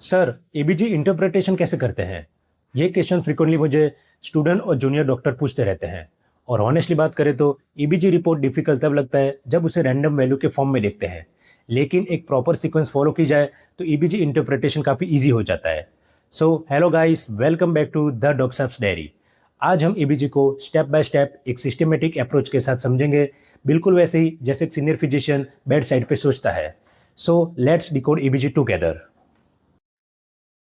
Sir, ABG interpretation कैसे करते हैं? ये क्वेश्चन फ्रीक्वेंटली मुझे स्टूडेंट और जूनियर डॉक्टर पूछते रहते हैं। और ऑनेस्टली बात करें तो एबीजी रिपोर्ट डिफिकल्ट तब लगता है जब उसे रैंडम वैल्यू के फॉर्म में देखते हैं। लेकिन एक प्रॉपर सीक्वेंस फॉलो की जाए तो एबीजी इंटरप्रिटेशन काफ़ी ईजी हो जाता है। So hello guys, welcome back to the doctor's diary. आज हम एबीजी को स्टेप बाय स्टेप एक सिस्टमेटिक अप्रोच के साथ समझेंगे, बिल्कुल वैसे ही जैसे एक सीनियर फिजिशियन बेड साइड पे सोचता है। So let's decode ABG together.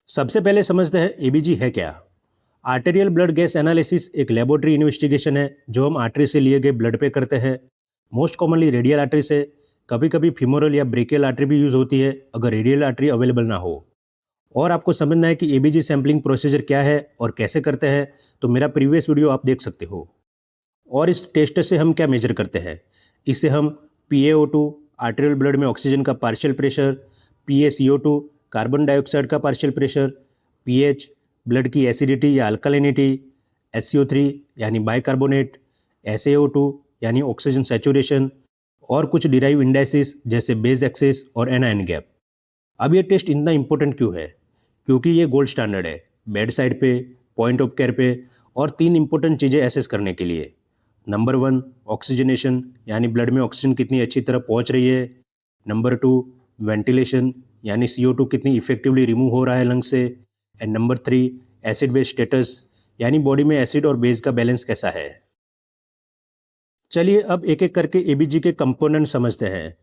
सबसे पहले समझते हैं एबीजी है क्या। आर्टेरियल ब्लड गैस एनालिसिस एक लेबोरेटरी इन्वेस्टिगेशन है जो हम आर्टरी से लिए गए ब्लड पे करते हैं। मोस्ट कॉमनली रेडियल आर्टरी से, कभी कभी फीमोरल या ब्रेकियल आर्टरी भी यूज़ होती है अगर रेडियल आर्टरी अवेलेबल ना हो। और आपको समझना है कि एबीजी सैम्पलिंग प्रोसीजर क्या है और कैसे करते हैं, तो मेरा प्रीवियस वीडियो आप देख सकते हो। और इस टेस्ट से हम क्या मेजर करते हैं, इससे हम PaO2 आर्टेरियल ब्लड में ऑक्सीजन का partial pressure, PaCO2 carbon dioxide का पार्शियल प्रेशर, पीएच ब्लड की एसिडिटी या अल्कलिनिटी, SCO3 यानी बाइकार्बोनेट, SaO2 यानी ऑक्सीजन सैचुरेशन, और कुछ डिराइव इंडाइसिस जैसे बेस एक्सिस और एनायन गैप। अब ये टेस्ट इतना इंपॉर्टेंट क्यों है? क्योंकि ये गोल्ड स्टैंडर्ड है बेड साइड पे, पॉइंट ऑफ केयर पे, और तीन इंपॉर्टेंट चीज़ें एसेस करने के लिए। नंबर 1 ऑक्सीजनेशन, यानी ब्लड में ऑक्सीजन कितनी अच्छी तरह पहुंच रही है। नंबर 2 वेंटिलेशन, यानी CO2 कितनी इफेक्टिवली रिमूव हो रहा है लंग से। And number 3 acid base status, यानी बॉडी में एसिड और बेस का बैलेंस कैसा है। चलिए अब एक एक करके एबीजी के कंपोनेंट समझते हैं।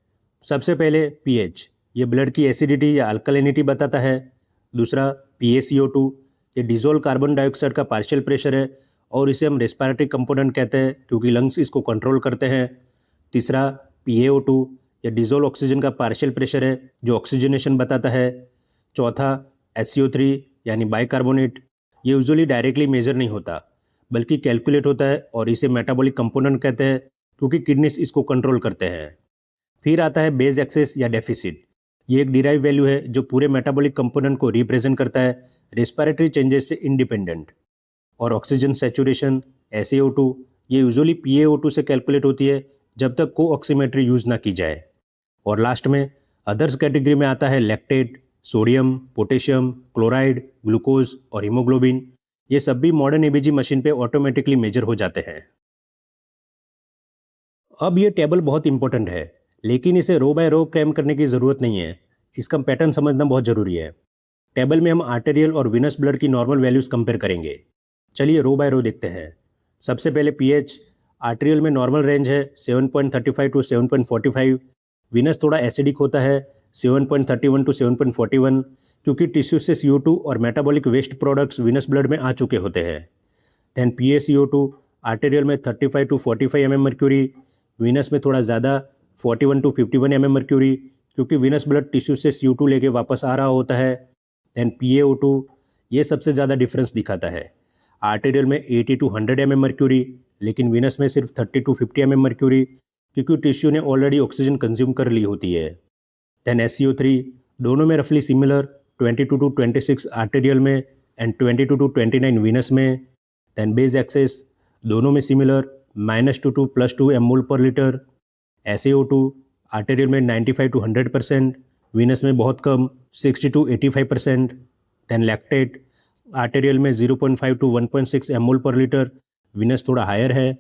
सबसे पहले पीएच, ये ब्लड की एसिडिटी या अल्कलिनिटी बताता है। दूसरा PaCO2, ये डिजोल्व कार्बन डाइऑक्साइड का पार्शियल प्रेशर है और इसे हम रेस्पिरेटरी कंपोनेंट कहते हैं क्योंकि लंग्स इसको कंट्रोल करते हैं। तीसरा PaO2, ये डिजोल्व ऑक्सीजन का पार्शियल प्रेशर है जो ऑक्सीजनेशन बताता है। चौथा SCO3 यानी बाइकार्बोनेट, ये यूजुअली डायरेक्टली मेजर नहीं होता बल्कि कैलकुलेट होता है और इसे मेटाबॉलिक कंपोनेंट कहते हैं क्योंकि किडनीज इसको कंट्रोल करते हैं। फिर आता है बेस एक्सेस या डेफिसिट, ये एक डिराइव वैल्यू है जो पूरे मेटाबॉलिक कंपोनेंट को रिप्रेजेंट करता है रेस्पिरेटरी चेंजेस से इंडिपेंडेंट। और ऑक्सीजन सैचुरेशन SaO2, ये यूजुअली PaO2 से कैलकुलेट होती है जब तक को ऑक्सीमेट्री यूज ना की जाए। और लास्ट में अदर्स कैटेगरी में आता है lactate, sodium, potassium, chloride, glucose और हीमोग्लोबिन। ये सब भी मॉडर्न एबीजी मशीन पे ऑटोमेटिकली मेजर हो जाते हैं। अब ये टेबल बहुत इंपॉर्टेंट है, लेकिन इसे रो बाय रो क्रैम करने की ज़रूरत नहीं है। इसका पैटर्न समझना बहुत ज़रूरी है। टेबल में हम आर्टेरियल और विनस ब्लड की नॉर्मल वैल्यूज़ कंपेयर करेंगे। चलिए रो बाय रो देखते हैं। सबसे पहले पीएच, आर्टेरियल में नॉर्मल रेंज है 7.35 टू 7.45। विनस थोड़ा एसिडिक होता है 7.31 टू 7.41, क्योंकि टिश्यू से CO2 और metabolic waste products venous blood में आ चुके होते हैं। देन PaCO2 आर्टेरियल में 35 टू 45 mm मर्क्यूरी, विनस में थोड़ा ज़्यादा 41 टू 51 mm मर्क्यूरी, क्योंकि विनस ब्लड टिश्यू से CO2 लेके वापस आ रहा होता है। देन PaO2, ये सबसे ज़्यादा डिफरेंस दिखाता है। आर्टेरियल में 80 टू 100 mm मर्क्यूरी, लेकिन विनस में सिर्फ 30 टू 50 mm मर्क्यूरी, क्योंकि टिश्यू ने ऑलरेडी ऑक्सीजन कंज्यूम कर ली होती है। देन SCO3, दोनों में रफली सिमिलर 22 टू 26 आर्टेरियल में एंड 22 टू 29 विनस में। देन बेस एक्सेस, दोनों में सिमिलर -2 टू +2 mmol पर लीटर। SaO2 आर्टेरियल में 95 टू 100%, विनस में बहुत कम 60 टू 85%। देन लैक्टेट, आर्टेरियल में 0.5 टू 1.6 mmol पर लीटर, विनस थोड़ा हायर है।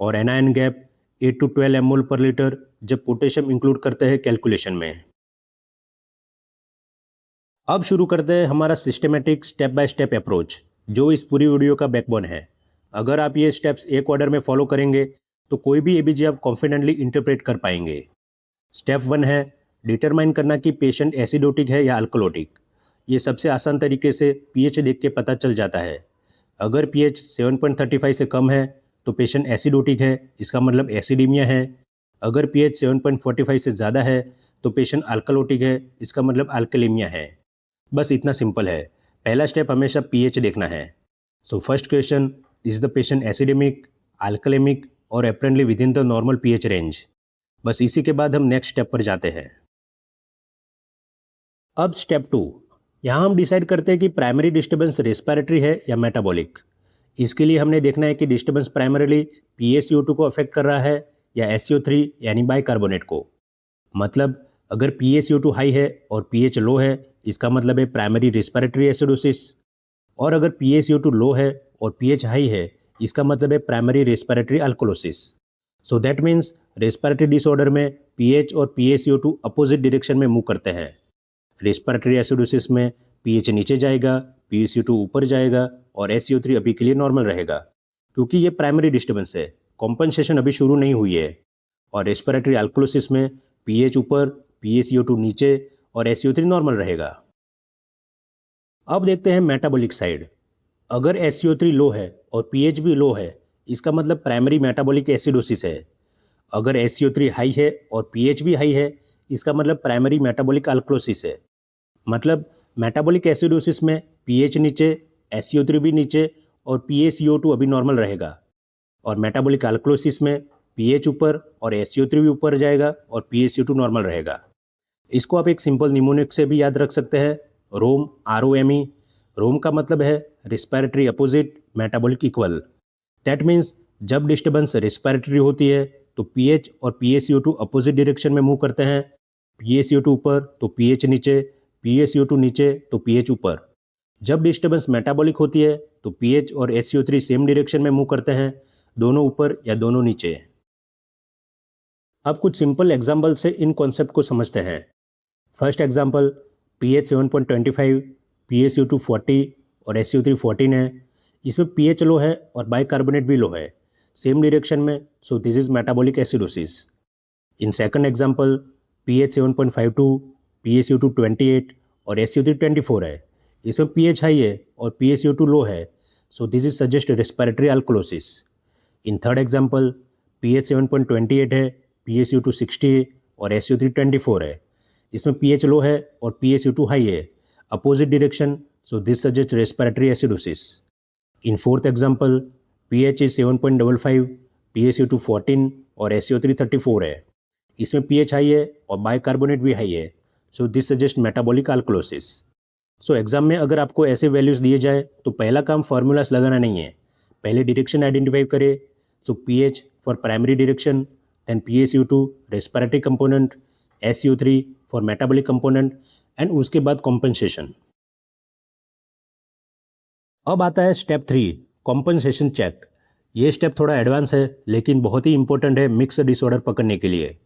और एनायन गैप 8 टू 12 mmol पर लीटर जब पोटेशियम इंक्लूड करते हैं कैलकुलेशन में। अब शुरू करते हैं हमारा systematic step by step approach, जो इस पूरी वीडियो का बैकबोन है। अगर आप ये स्टेप्स एक ऑर्डर में फॉलो करेंगे तो कोई भी एबीजी आप कॉन्फिडेंटली इंटरप्रेट कर पाएंगे। स्टेप 1 है डिटरमाइन करना कि पेशेंट एसिडोटिक है या अल्कोलोटिक। ये सबसे आसान तरीके से पीएच देख के पता चल जाता है। अगर पीएच 7.35 से कम है तो पेशेंट एसिडोटिक है, इसका मतलब एसिडीमिया है। अगर पीएच 7.45 से ज़्यादा है तो पेशेंट अल्कलोटिक है, इसका मतलब अल्कलीमिया है। बस इतना सिंपल है। पहला स्टेप हमेशा पीएच देखना है। So first question, is the patient acidemic, alkalemic और apparently with in the normal pH range. बस इसी के बाद हम नेक्स्ट स्टेप पर जाते हैं। अब स्टेप 2, यहाँ हम डिसाइड करते हैं कि प्राइमरी डिस्टर्बेंस रेस्पिरेटरी है या मेटाबॉलिक। इसके लिए हमने देखना है कि डिस्टर्बेंस प्राइमरीली PaCO2 को अफेक्ट कर रहा है या SCO3 यानी बाइकार्बोनेट को। मतलब अगर PaCO2 हाई है और pH लो है, इसका मतलब है प्राइमरी रेस्पिरेटरी एसिडोसिस। और अगर PaCO2 लो है और pH हाई है, इसका मतलब है primary respiratory alkalosis. So that means respiratory disorder में pH और PaCO2 अपोजिट डायरेक्शन में मूव करते हैं। रेस्पिरेटरी एसिडोसिस में pH नीचे जाएगा, PaCO2 ऊपर जाएगा और SO3 अभी के लिए नॉर्मल रहेगा, क्योंकि ये प्राइमरी डिस्टर्बेंस है, कॉम्पनसेशन अभी शुरू नहीं हुई है। और रेस्पिरेटरी अल्कोलोसिस में pH ऊपर, PaCO2 नीचे और SO3 नॉर्मल रहेगा। अब देखते हैं मेटाबॉलिक साइड। अगर SO3 लो है और pH भी लो है, इसका मतलब प्राइमरी मेटाबॉलिक एसिडोसिस है। अगर SO3 हाई है और pH भी हाई है, इसका मतलब प्राइमरी मेटाबॉलिक अल्कोलोसिस है। मतलब मेटाबॉलिक एसिडोसिस में pH नीचे, SO3 भी नीचे और PaCO2 अभी नॉर्मल रहेगा। और मेटाबॉलिक अल्कोलोसिस में pH ऊपर और SO3 भी ऊपर जाएगा और PaCO2 नॉर्मल रहेगा। इसको आप एक सिंपल निमोनिक से भी याद रख सकते हैं, रोम, ROME। रोम का मतलब है respiratory opposite, metabolic equal. That means जब डिस्टर्बेंस रेस्पिरेटरी होती है तो pH और PaCO2 अपोजिट डायरेक्शन में मूव करते हैं। PaCO2 ऊपर तो pH नीचे, PaCO2 नीचे तो pH ऊपर। जब डिस्टर्बेंस मेटाबॉलिक होती है तो pH और SO3 सेम डायरेक्शन में मूव करते हैं, दोनों ऊपर या दोनों नीचे। अब कुछ सिंपल एग्जाम्पल से इन कॉन्सेप्ट को समझते हैं। फर्स्ट एग्जाम्पल, pH 7.25, PaCO2 40 और SO3 14 है। इसमें pH लो है और बाइकार्बोनेट भी लो है, सेम डायरेक्शन में, सो this is metabolic acidosis. In second example, pH 7.52, PaCO2 28 और SO3 24 है। इसमें pH हाई है और PaCO2 लो है, so this is suggest respiratory alkalosis. In third example, pH 7.28 है, PaCO2 60 और SO3 24 है। इसमें pH लो है और PaCO2 हाई है, opposite direction, so this suggest respiratory acidosis. In fourth example, pH is 7.55, PaCO2 14 और SO3 34 है। इसमें pH हाई है और बाइकार्बोनेट भी हाई है, so this suggest metabolic alkalosis. So exam में अगर आपको ऐसे वैल्यूज दिए जाए तो पहला काम फार्मूलास लगाना नहीं है, पहले डायरेक्शन आइडेंटिफाई करें। So pH for primary direction, then PaCO2 respiratory component, SO3 for metabolic component and उसके बाद कॉम्पनसेशन। अब आता है स्टेप 3, कॉम्पनसेशन चेक। ये स्टेप थोड़ा एडवांस है लेकिन बहुत ही इंपॉर्टेंट है मिक्स डिसऑर्डर पकड़ने के लिए।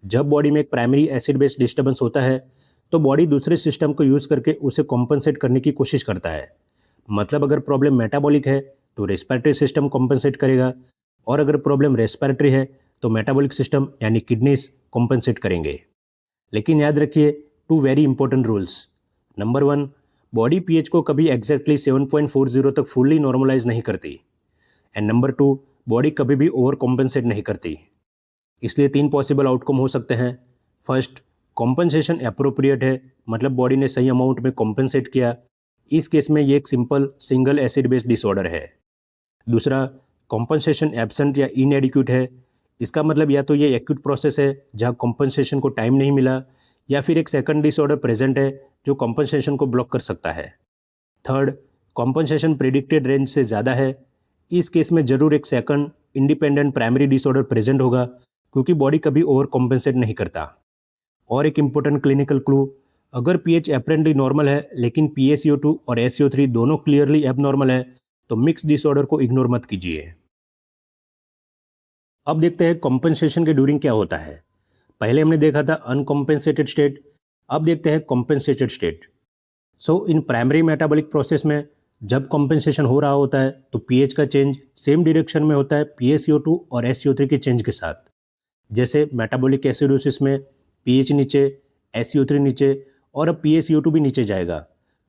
जब बॉडी में एक प्राइमरी एसिड बेस्ड डिस्टर्बेंस होता है तो बॉडी दूसरे सिस्टम को यूज करके उसे कॉम्पनसेट करने की कोशिश करता है। मतलब अगर प्रॉब्लम मेटाबॉलिक है तो रेस्पिरेटरी सिस्टम कॉम्पनसेट करेगा, और अगर प्रॉब्लम रेस्पिरेटरी है तो मेटाबॉलिक सिस्टम यानी किडनीज कॉम्पनसेट करेंगे। लेकिन याद रखिए 2 very important rules. Number 1, body pH को कभी एग्जैक्टली 7.40 तक फुल्ली नॉर्मलाइज नहीं करती। एंड नंबर 2, बॉडी कभी भी ओवर कॉम्पनसेट नहीं करती। इसलिए 3 पॉसिबल आउटकम हो सकते हैं। फर्स्ट, कॉम्पनसेशन एप्रोप्रिएट है, मतलब बॉडी ने सही अमाउंट में कॉम्पनसेट किया। इस केस में ये एक simple single acid based disorder है। दूसरा, कॉम्पनसेशन एब्सेंट या इनएडिक्यूट है। इसका मतलब या तो ये एक्यूट प्रोसेस है जहाँ कॉम्पनसेशन को टाइम नहीं मिला, या फिर एक सेकंड डिसऑर्डर प्रेजेंट है जो कॉम्पनसेशन को ब्लॉक कर सकता है। थर्ड, कॉम्पनसेशन प्रेडिक्टेड रेंज से ज़्यादा है। इस केस में जरूर एक second independent primary disorder present होगा, क्योंकि बॉडी कभी ओवर कॉम्पनसेट नहीं करता। और एक इंपॉर्टेंट क्लिनिकल क्लू, अगर pH एपरेंटली नॉर्मल है लेकिन PaCO2 और SO3 दोनों क्लियरली एबनॉर्मल है तो मिक्स डिसऑर्डर को इग्नोर मत कीजिए। अब देखते हैं कॉम्पनसेशन के ड्यूरिंग क्या होता है। पहले हमने देखा था अनकॉम्पेंसेटेड स्टेट, अब देखते हैं compensated state. So in primary metabolic process में जब कॉम्पेंसेशन हो रहा होता है तो pH का चेंज सेम डायरेक्शन में होता है PaCO2 और SO3 के चेंज के साथ। जैसे मेटाबॉलिक एसिडोसिस में pH नीचे, SO3 नीचे और अब PaCO2 भी नीचे जाएगा,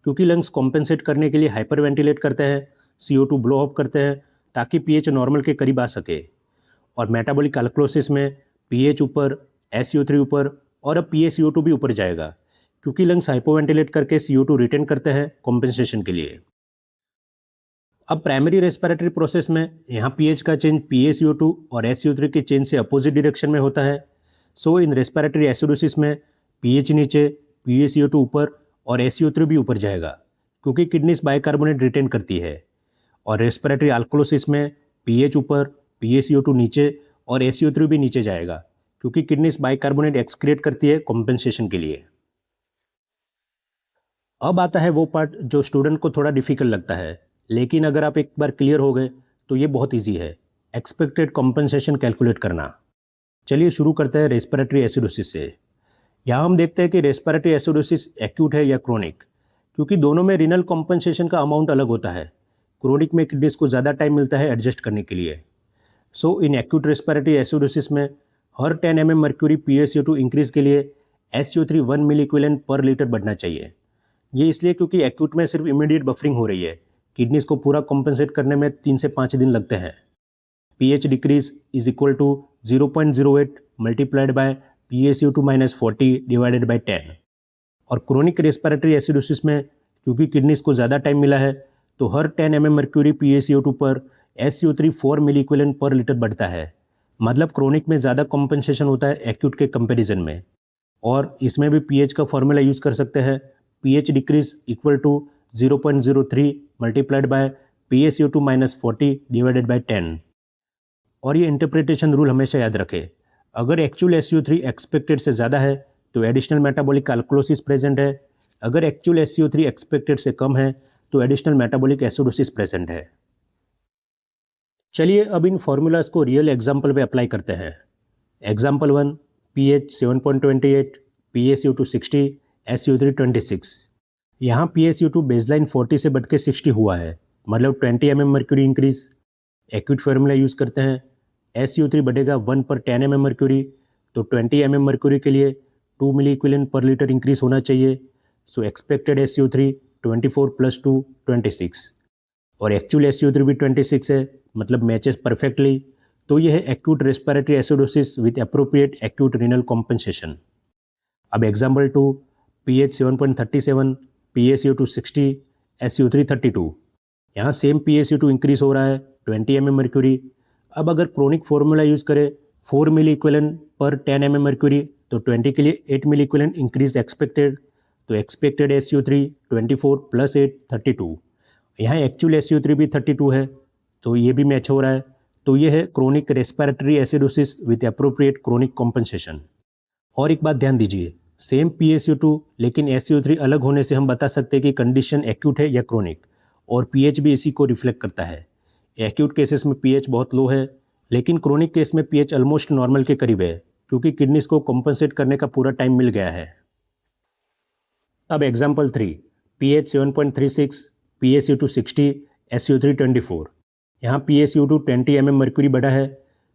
क्योंकि लंग्स कॉम्पेंसेट करने के लिए हाइपर वेंटिलेट करते हैं, CO2 ब्लो ऑफ करते हैं ताकि pH नॉर्मल के करीब आ सके। और मेटाबॉलिक अल्कोलोसिस में pH ऊपर, SO3 ऊपर और अब PaCO2 भी ऊपर जाएगा, क्योंकि लंग्स हाइपोवेंटिलेट करके CO2 रिटेन करते हैं कॉम्पेंसेशन के लिए। अब प्राइमरी रेस्पिरेटरी प्रोसेस में यहाँ pH का चेंज PaCO2 और SO3 के चेंज से अपोजिट डायरेक्शन में होता है। सो इन रेस्पिरेटरी एसिडोसिस में pH नीचे, PaCO2 ऊपर और SO3 भी ऊपर जाएगा, क्योंकि किडनीज बाइकार्बोनेट रिटेन करती है। और रेस्पिरेटरी अल्कोलोसिस में pH ऊपर, PaCO2 नीचे और SO3 भी नीचे जाएगा, क्योंकि किडनीज बाइकार्बोनेट एक्सक्रिएट करती है कॉम्पेंसेशन के लिए। अब आता है वो पार्ट जो स्टूडेंट को थोड़ा डिफिकल्ट लगता है, लेकिन अगर आप एक बार क्लियर हो गए तो ये बहुत ईजी है, एक्सपेक्टेड कॉम्पेंसेशन कैलकुलेट करना। चलिए शुरू करते हैं रेस्पिरेटरी एसिडोसिस से। यहाँ हम देखते हैं कि रेस्पिरेटरी एसिडोसिस एक्यूट है या क्रोनिक, क्योंकि दोनों में रीनल कॉम्पेंसेशन का अमाउंट अलग होता है। क्रोनिक में किडनीज को ज़्यादा टाइम मिलता है एडजस्ट करने के लिए। सो इन एक्यूट रेस्पिरेटरी एसिडोसिस में हर 10 mm मर्क्यूरी PaCO2 इंक्रीज के लिए SCO3 1 मिली इक्विवेलेंट पर लीटर बढ़ना चाहिए। ये इसलिए क्योंकि एक्यूट में सिर्फ इमीडिएट बफरिंग हो रही है, किडनीज को पूरा कॉम्पेंसेट करने में 3 से 5 दिन लगते हैं। pH decrease is equal to 0.08 multiplied by PaCO2 minus 40 divided by 10। और क्रोनिक रेस्पिरेटरी एसिडोसिस में क्योंकि किडनीज को ज़्यादा टाइम मिला है, तो हर 10 mm मर्क्यूरी PaCO2 पर SCO3 4 मिली इक्विवेलेंट पर लीटर बढ़ता है। मतलब क्रोनिक में ज़्यादा कॉम्पेंसेशन होता है एक्यूट के कंपैरिजन में। और इसमें भी pH का फॉर्मूला यूज़ कर सकते हैं, pH decrease equal to 0.03 multiplied by PaCO2 minus 40 divided by 10। और ये इंटरप्रिटेशन रूल हमेशा याद रखें, अगर एक्चुअल SCO3 एक्सपेक्टेड से ज़्यादा है तो एडिशनल मेटाबॉलिक अल्कलोसिस प्रेजेंट है, अगर एक्चुअल SCO3 एक्सपेक्टेड से कम है तो एडिशनल मेटाबॉलिक एसिडोसिस प्रेजेंट है। चलिए अब इन फॉर्मूलाज को रियल एग्जाम्पल पे अप्लाई करते हैं। Example 1, pH 7.28, PaCO2 60, SCO3 26। यहाँ PaCO2 बेसलाइन 40 से बढ़ के 60 हुआ है, मतलब 20 mm mercury increase. Acute formula use करते हैं, SCO3 बढ़ेगा 1 पर 10 mm मर्क्यूरी, तो 20 mm मर्क्यूरी के लिए 2 मिली इक्विवेलेंट पर लीटर इंक्रीज होना चाहिए। सो एक्सपेक्टेड SCO3 24 + 2 26, और एक्चुअल SCO3 भी 26 है, मतलब मैचेस परफेक्टली। तो यह है acute respiratory acidosis with appropriate acute renal compensation. अब एग्जाम्पल 2, pH 7.37, PaCO2 60, SCO3 32। यहाँ सेम PaCO2 इंक्रीज हो रहा है 20 mm मर्क्यूरी। अब अगर क्रोनिक फार्मूला यूज़ करें 4 मिली इक्विवेलेंट पर 10 mm मर्क्यूरी, तो 20 के लिए 8 मिली इक्विवेलेंट इंक्रीज एक्सपेक्टेड। तो एक्सपेक्टेड SCO3 24 + 8 32। यहाँ एक्चुअल SCO3 भी 32 है, तो ये भी मैच हो रहा है। तो ये है chronic respiratory acidosis with appropriate chronic compensation. और एक बात ध्यान दीजिए, सेम PaCO2 लेकिन SCO3 अलग होने से हम बता सकते हैं कि कंडीशन एक्यूट है या क्रोनिक, और pH भी इसी को रिफ्लेक्ट करता है। एक्यूट केसेस में pH बहुत लो है, लेकिन क्रोनिक केस में pH ऑलमोस्ट नॉर्मल के करीब है, क्योंकि किडनीज को कॉम्पेंसेट करने का पूरा टाइम मिल गया है। अब एग्जाम्पल 3, pH 7.36, PaCO2 60, SCO3 24। यहाँ PaCO2 20 mm मर्क्यूरी बढ़ा है,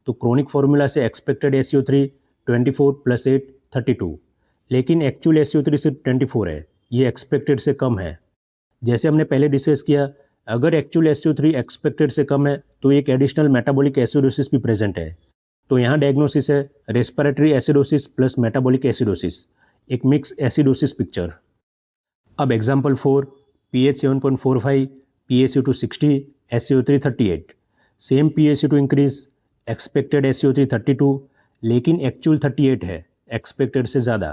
तो क्रोनिक फार्मूला से एक्सपेक्टेड SCO3 24 + 8 32, लेकिन एक्चुअल SCO3 सिर्फ 24 है, ये एक्सपेक्टेड से कम है। जैसे हमने पहले डिस्कस किया, अगर एक्चुअल SCO3 एक्सपेक्टेड से कम है तो एक एडिशनल मेटाबॉलिक एसिडोसिस भी प्रेजेंट है। तो यहाँ डायग्नोसिस है respiratory acidosis plus metabolic acidosis, एक मिक्स एसिडोसिस पिक्चर। अब example 4, pH 7.45, PaCO2 60, SCO3 38। Same PaCO2 increase, expected SCO3 32, लेकिन एक्चुअल 38 है, एक्सपेक्टेड से ज़्यादा।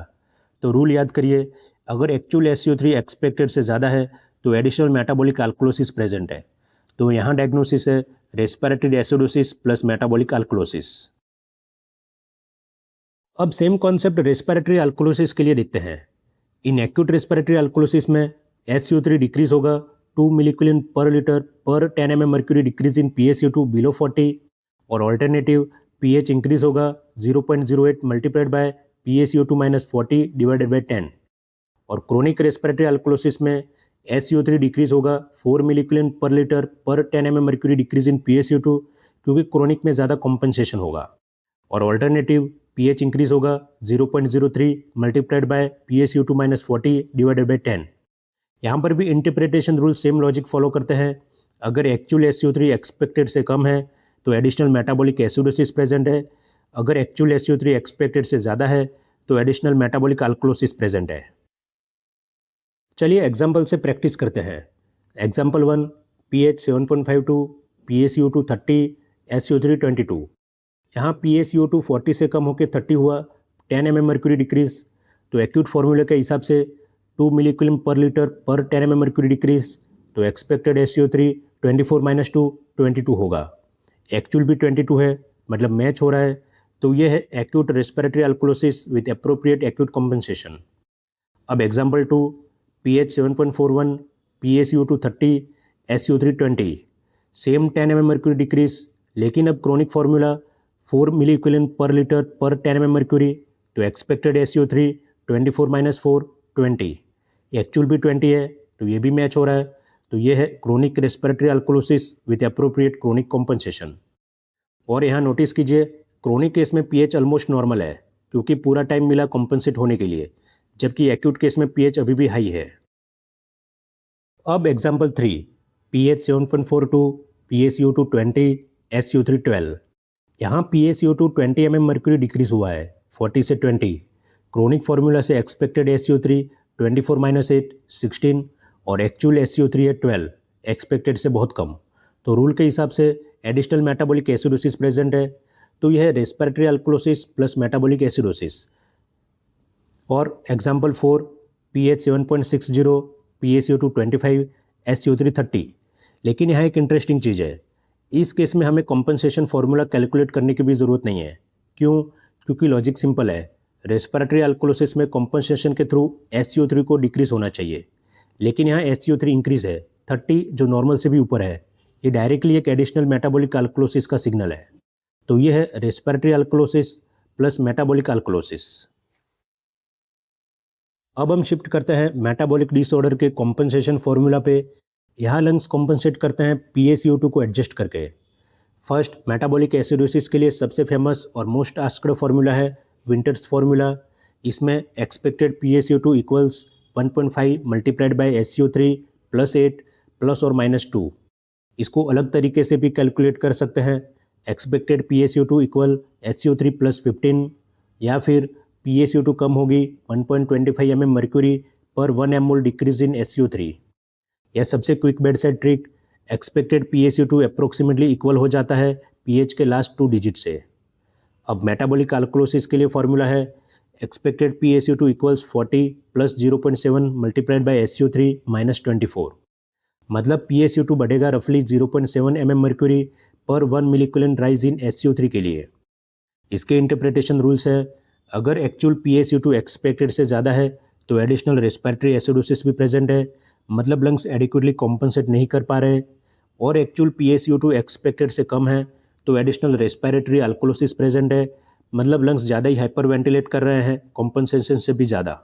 तो रूल याद करिए, अगर एक्चुअल SCO3 एक्सपेक्टेड से ज़्यादा है तो एडिशनल मेटाबॉलिक अल्कलोसिस प्रेजेंट है। तो यहाँ डायग्नोसिस है respiratory acidosis plus metabolic alkalosis. अब सेम कॉन्सेप्ट रेस्पिरेटरी अल्कलोसिस के लिए देखते हैं। इन एक्यूट रेस्पिरेटरी अल्कलोसिस में SCO3 डिक्रीज होगा 2 मिली इक्विवेलेंट पर लीटर पर 10 mm mercury decrease in PaCO2 below 40, और ऑल्टरनेटिव pH इंक्रीज होगा 0.08 multiplied by PaCO2 minus 40 divided by 10। और क्रोनिक रेस्पिरेटरी अल्कलोसिस में SCO3 डिक्रीज होगा 4 मिली इक्विवेलेंट पर लीटर पर 10 mm mercury decrease in PaCO2, क्योंकि क्रोनिक में ज़्यादा कॉम्पेंसेशन होगा। और ऑल्टरनेटिव pH इंक्रीज होगा 0.03 multiplied by PaCO2 minus 40 divided by 10। यहाँ पर भी interpretation rule same logic follow करते हैं। अगर एक्चुअल SCO3 एक्सपेक्टेड से कम है तो एडिशनल मेटाबॉलिक एसिडोसिस प्रेजेंट है, अगर एक्चुअल SCO3 एक्सपेक्टेड से ज़्यादा है तो एडिशनल मेटाबॉलिक अल्कलोसिस प्रेजेंट है। चलिए एग्जाम्पल से प्रैक्टिस करते हैं। Example 1, pH 7.52, PaCO2 30, SCO3 22। यहाँ PaCO2 40 से कम होकर 30 हुआ, 10 mm मर्क्यूरी डिक्रीज। तो एक्यूट फार्मूले के हिसाब से 2 मिली इक्विवेलेंट पर लीटर पर 10 mm मर्क्यूरी डिक्रीज, तो एक्सपेक्टेड SCO3 24 - 2 22 होगा। एक्चुअल भी 22 है, मतलब मैच हो रहा है। तो ये है acute respiratory alkalosis with appropriate acute compensation. अब example 2, pH 7.41, PaCO2 30, SO3 20, same 10 mm mercury decrease, लेकिन अब क्रोनिक फॉर्मूला 4 मिली इक्विवेलेंट पर लीटर पर 10 mm mercury, तो एक्सपेक्टेड SO3 24 - 4 20, एक्चुअल भी 20 है, तो ये भी मैच हो रहा है। तो ये है chronic respiratory alkalosis with appropriate chronic compensation. और यहाँ नोटिस कीजिए, क्रोनिक केस में pH ऑलमोस्ट नॉर्मल है क्योंकि पूरा टाइम मिला कॉम्पेंसेट होने के लिए, जबकि एक्यूट केस में pH अभी भी हाई है। अब एग्जाम्पल 3, pH 7.42, PaCO2 20, SO3 12। यहाँ PaCO2 20 mm मर्क्यूरी डिक्रीज हुआ है 40 से 20। क्रोनिक फॉर्मूला से एक्सपेक्टेड SO3 24 - 8 16 और एक्चुअल SO3 है 12, एक्सपेक्टेड से बहुत कम। तो रूल के हिसाब से एडिशनल मेटाबॉलिक एसिडोसिस प्रेजेंट है, तो यह है रेस्पिरेटरी अल्कोलोसिस प्लस मेटाबॉलिक एसिडोसिस। और एग्जाम्पल 4, pH 7.60, PaCO2 25, SO3 30। लेकिन यहाँ एक इंटरेस्टिंग चीज़ है, इस केस में हमें कॉम्पनसेशन फॉर्मूला कैलकुलेट करने की भी ज़रूरत नहीं है। क्यों? क्योंकि लॉजिक सिंपल है, रेस्पिरेटरी अल्कोलोसिस में कॉम्पनसेशन के थ्रू SO3 को डिक्रीज होना चाहिए, लेकिन यहाँ SO3 इंक्रीज है 30, जो नॉर्मल से भी ऊपर है। ये डायरेक्टली एक एडिशनल मेटाबॉलिक अल्कोलोसिस का सिग्नल है। तो ये है रेस्पिरेटरी अल्कोलोसिस प्लस मेटाबॉलिक अल्कोलोसिस। अब हम शिफ्ट करते हैं मेटाबॉलिक डिसऑर्डर के कॉम्पनसेशन फॉर्मूला पे। यहाँ लंग्स कॉम्पनसेट करते हैं PaCO2 को एडजस्ट करके। फर्स्ट, मेटाबॉलिक एसिडोसिस के लिए सबसे फेमस और मोस्ट आस्क्ड फॉर्मूला है विंटर्स फॉर्मूला। इसमें expected PaCO2 equals 1.5 multiplied by SO3 + 8 ± 2। इसको अलग तरीके से भी कैलकुलेट कर सकते हैं, एक्सपेक्टेड PaCO2 इक्वल SO3 + 15, या फिर PaCO2 कम होगी 1.25 mm मर्क्यूरी पर 1 mol डिक्रीज इन SO3। यह सबसे quick bed side trick, expected PaCO2 approximately equal हो जाता है pH के लास्ट 2 डिजिट से। अब मेटाबॉलिक अल्कोलोसिस के लिए फॉर्मूला है expected PaCO2 equals 40 + 0.7 multiplied by SO3 - 24। मतलब PaCO2 बढ़ेगा रफली 0.7 mm मर्क्यूरी पर 1 मिली इक्विवेलेंट राइज इन SO3 के लिए। इसके इंटरप्रिटेशन रूल्स है, अगर एक्चुअल PaCO2 एक्सपेक्टेड से ज़्यादा है तो एडिशनल रेस्पिरेटरी एसिडोसिस भी प्रेजेंट है, मतलब लंग्स एडिक्वेटली कॉम्पनसेट नहीं कर पा रहे, और एक्चुअल PaCO2 एक्सपेक्टेड से कम है तो एडिशनल रेस्पिरेटरी अल्कोलोसिस प्रेजेंट है, मतलब लंग्स ज़्यादा ही हाइपर वेंटिलेट कर रहे हैं कॉम्पनसेशन से भी ज़्यादा।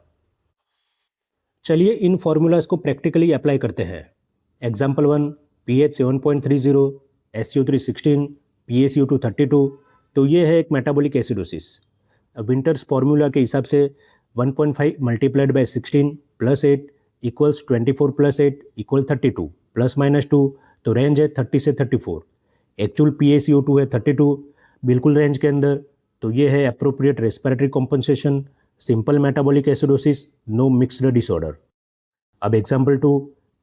चलिए इन फॉर्मूलाज को प्रैक्टिकली अप्लाई करते हैं। Example 1, pH 7.30, SO3 16, PaCO2 32। तो ये है एक मेटाबॉलिक एसिडोसिस। विंटर्स फॉर्मूला के हिसाब से 1.5 मल्टीप्लाइड बाय 16 + 8 इक्वल्स 24 + 8 इक्वल 32 ± 2। तो रेंज है 30 से 34। एक्चुअल PaCO2 है 32, बिल्कुल रेंज के अंदर। तो ये है appropriate respiratory compensation, simple metabolic acidosis, know mixed disorder. अब एग्जाम्पल 2,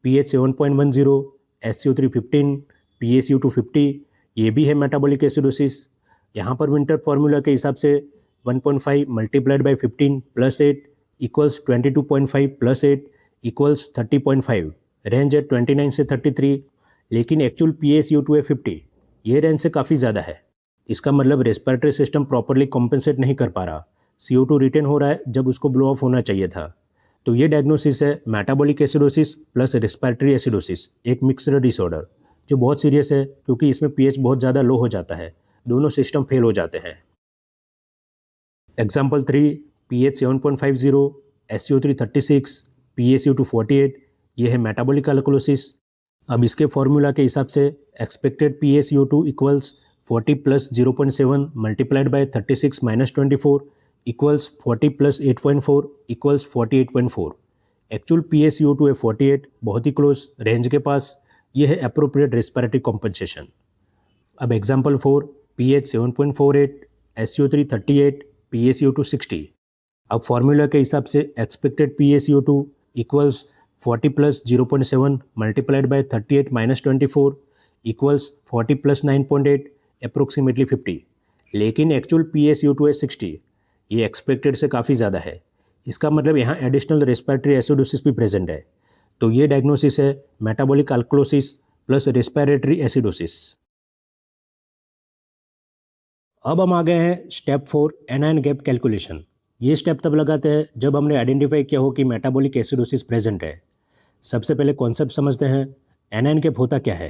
pH 7.10, SO3 15, PaCO2 50। ये भी है मेटाबॉलिक एसिडोसिस। यहाँ पर विंटर फॉर्मूला के हिसाब से 1.5 multiplied by 15 + 8 equals 22.5 + 8 equals 30.5। Range है 29 से 33, लेकिन एक्चुअल PaCO2 है 50। ये रेंज से काफ़ी ज़्यादा है। इसका मतलब रेस्पिरेटरी सिस्टम प्रॉपरली कॉम्पेंसेट नहीं कर पा रहा, CO2 रिटेन हो रहा है जब उसको ब्लो ऑफ होना चाहिए था। तो ये डायग्नोसिस है metabolic acidosis plus respiratory acidosis, एक मिक्स्ड डिसऑर्डर, जो बहुत सीरियस है क्योंकि इसमें pH बहुत ज़्यादा लो हो जाता है, दोनों सिस्टम फेल हो जाते हैं। Example 3, pH 7.50, SO3 36, PaCO2 48। ये है मेटाबॉलिक अल्कोलोसिस। अब इसके फॉर्मूला के हिसाब से expected PaCO2 equals 40 + 0.7 multiplied by 36 - 24 equals 40 + 8.4 equals 48.4। Actual PaCO2 है 48, बहुत ही क्लोज, रेंज के पास। यह है अप्रोप्रिएट रेस्पिरेटरी कॉम्पनसेशन। अब एग्जाम्पल 4, pH 7.48, SO3 38, PaCO2 60। अब फॉर्मूला के हिसाब से expected PaCO2 equals 40 + 0.7 multiplied by 38 - 24 equals 40 + 9.8 approximately 50, लेकिन एक्चुअल PaCO2 है 60। ये एक्सपेक्टेड से काफ़ी ज़्यादा है। इसका मतलब यहाँ एडिशनल रेस्पिरेटरी एसिडोसिस भी प्रेजेंट है। तो ये डायग्नोसिस है मेटाबॉलिक अल्कोलोसिस प्लस रेस्पिरेटरी एसिडोसिस। अब हम आ गए हैं स्टेप 4 एनायन गैप कैलकुलेशन। ये स्टेप तब लगाते हैं जब हमने आइडेंटिफाई किया हो कि मेटाबॉलिक एसिडोसिस प्रेजेंट है। सबसे पहले कॉन्सेप्ट समझते हैं। एनायन गैप होता क्या है?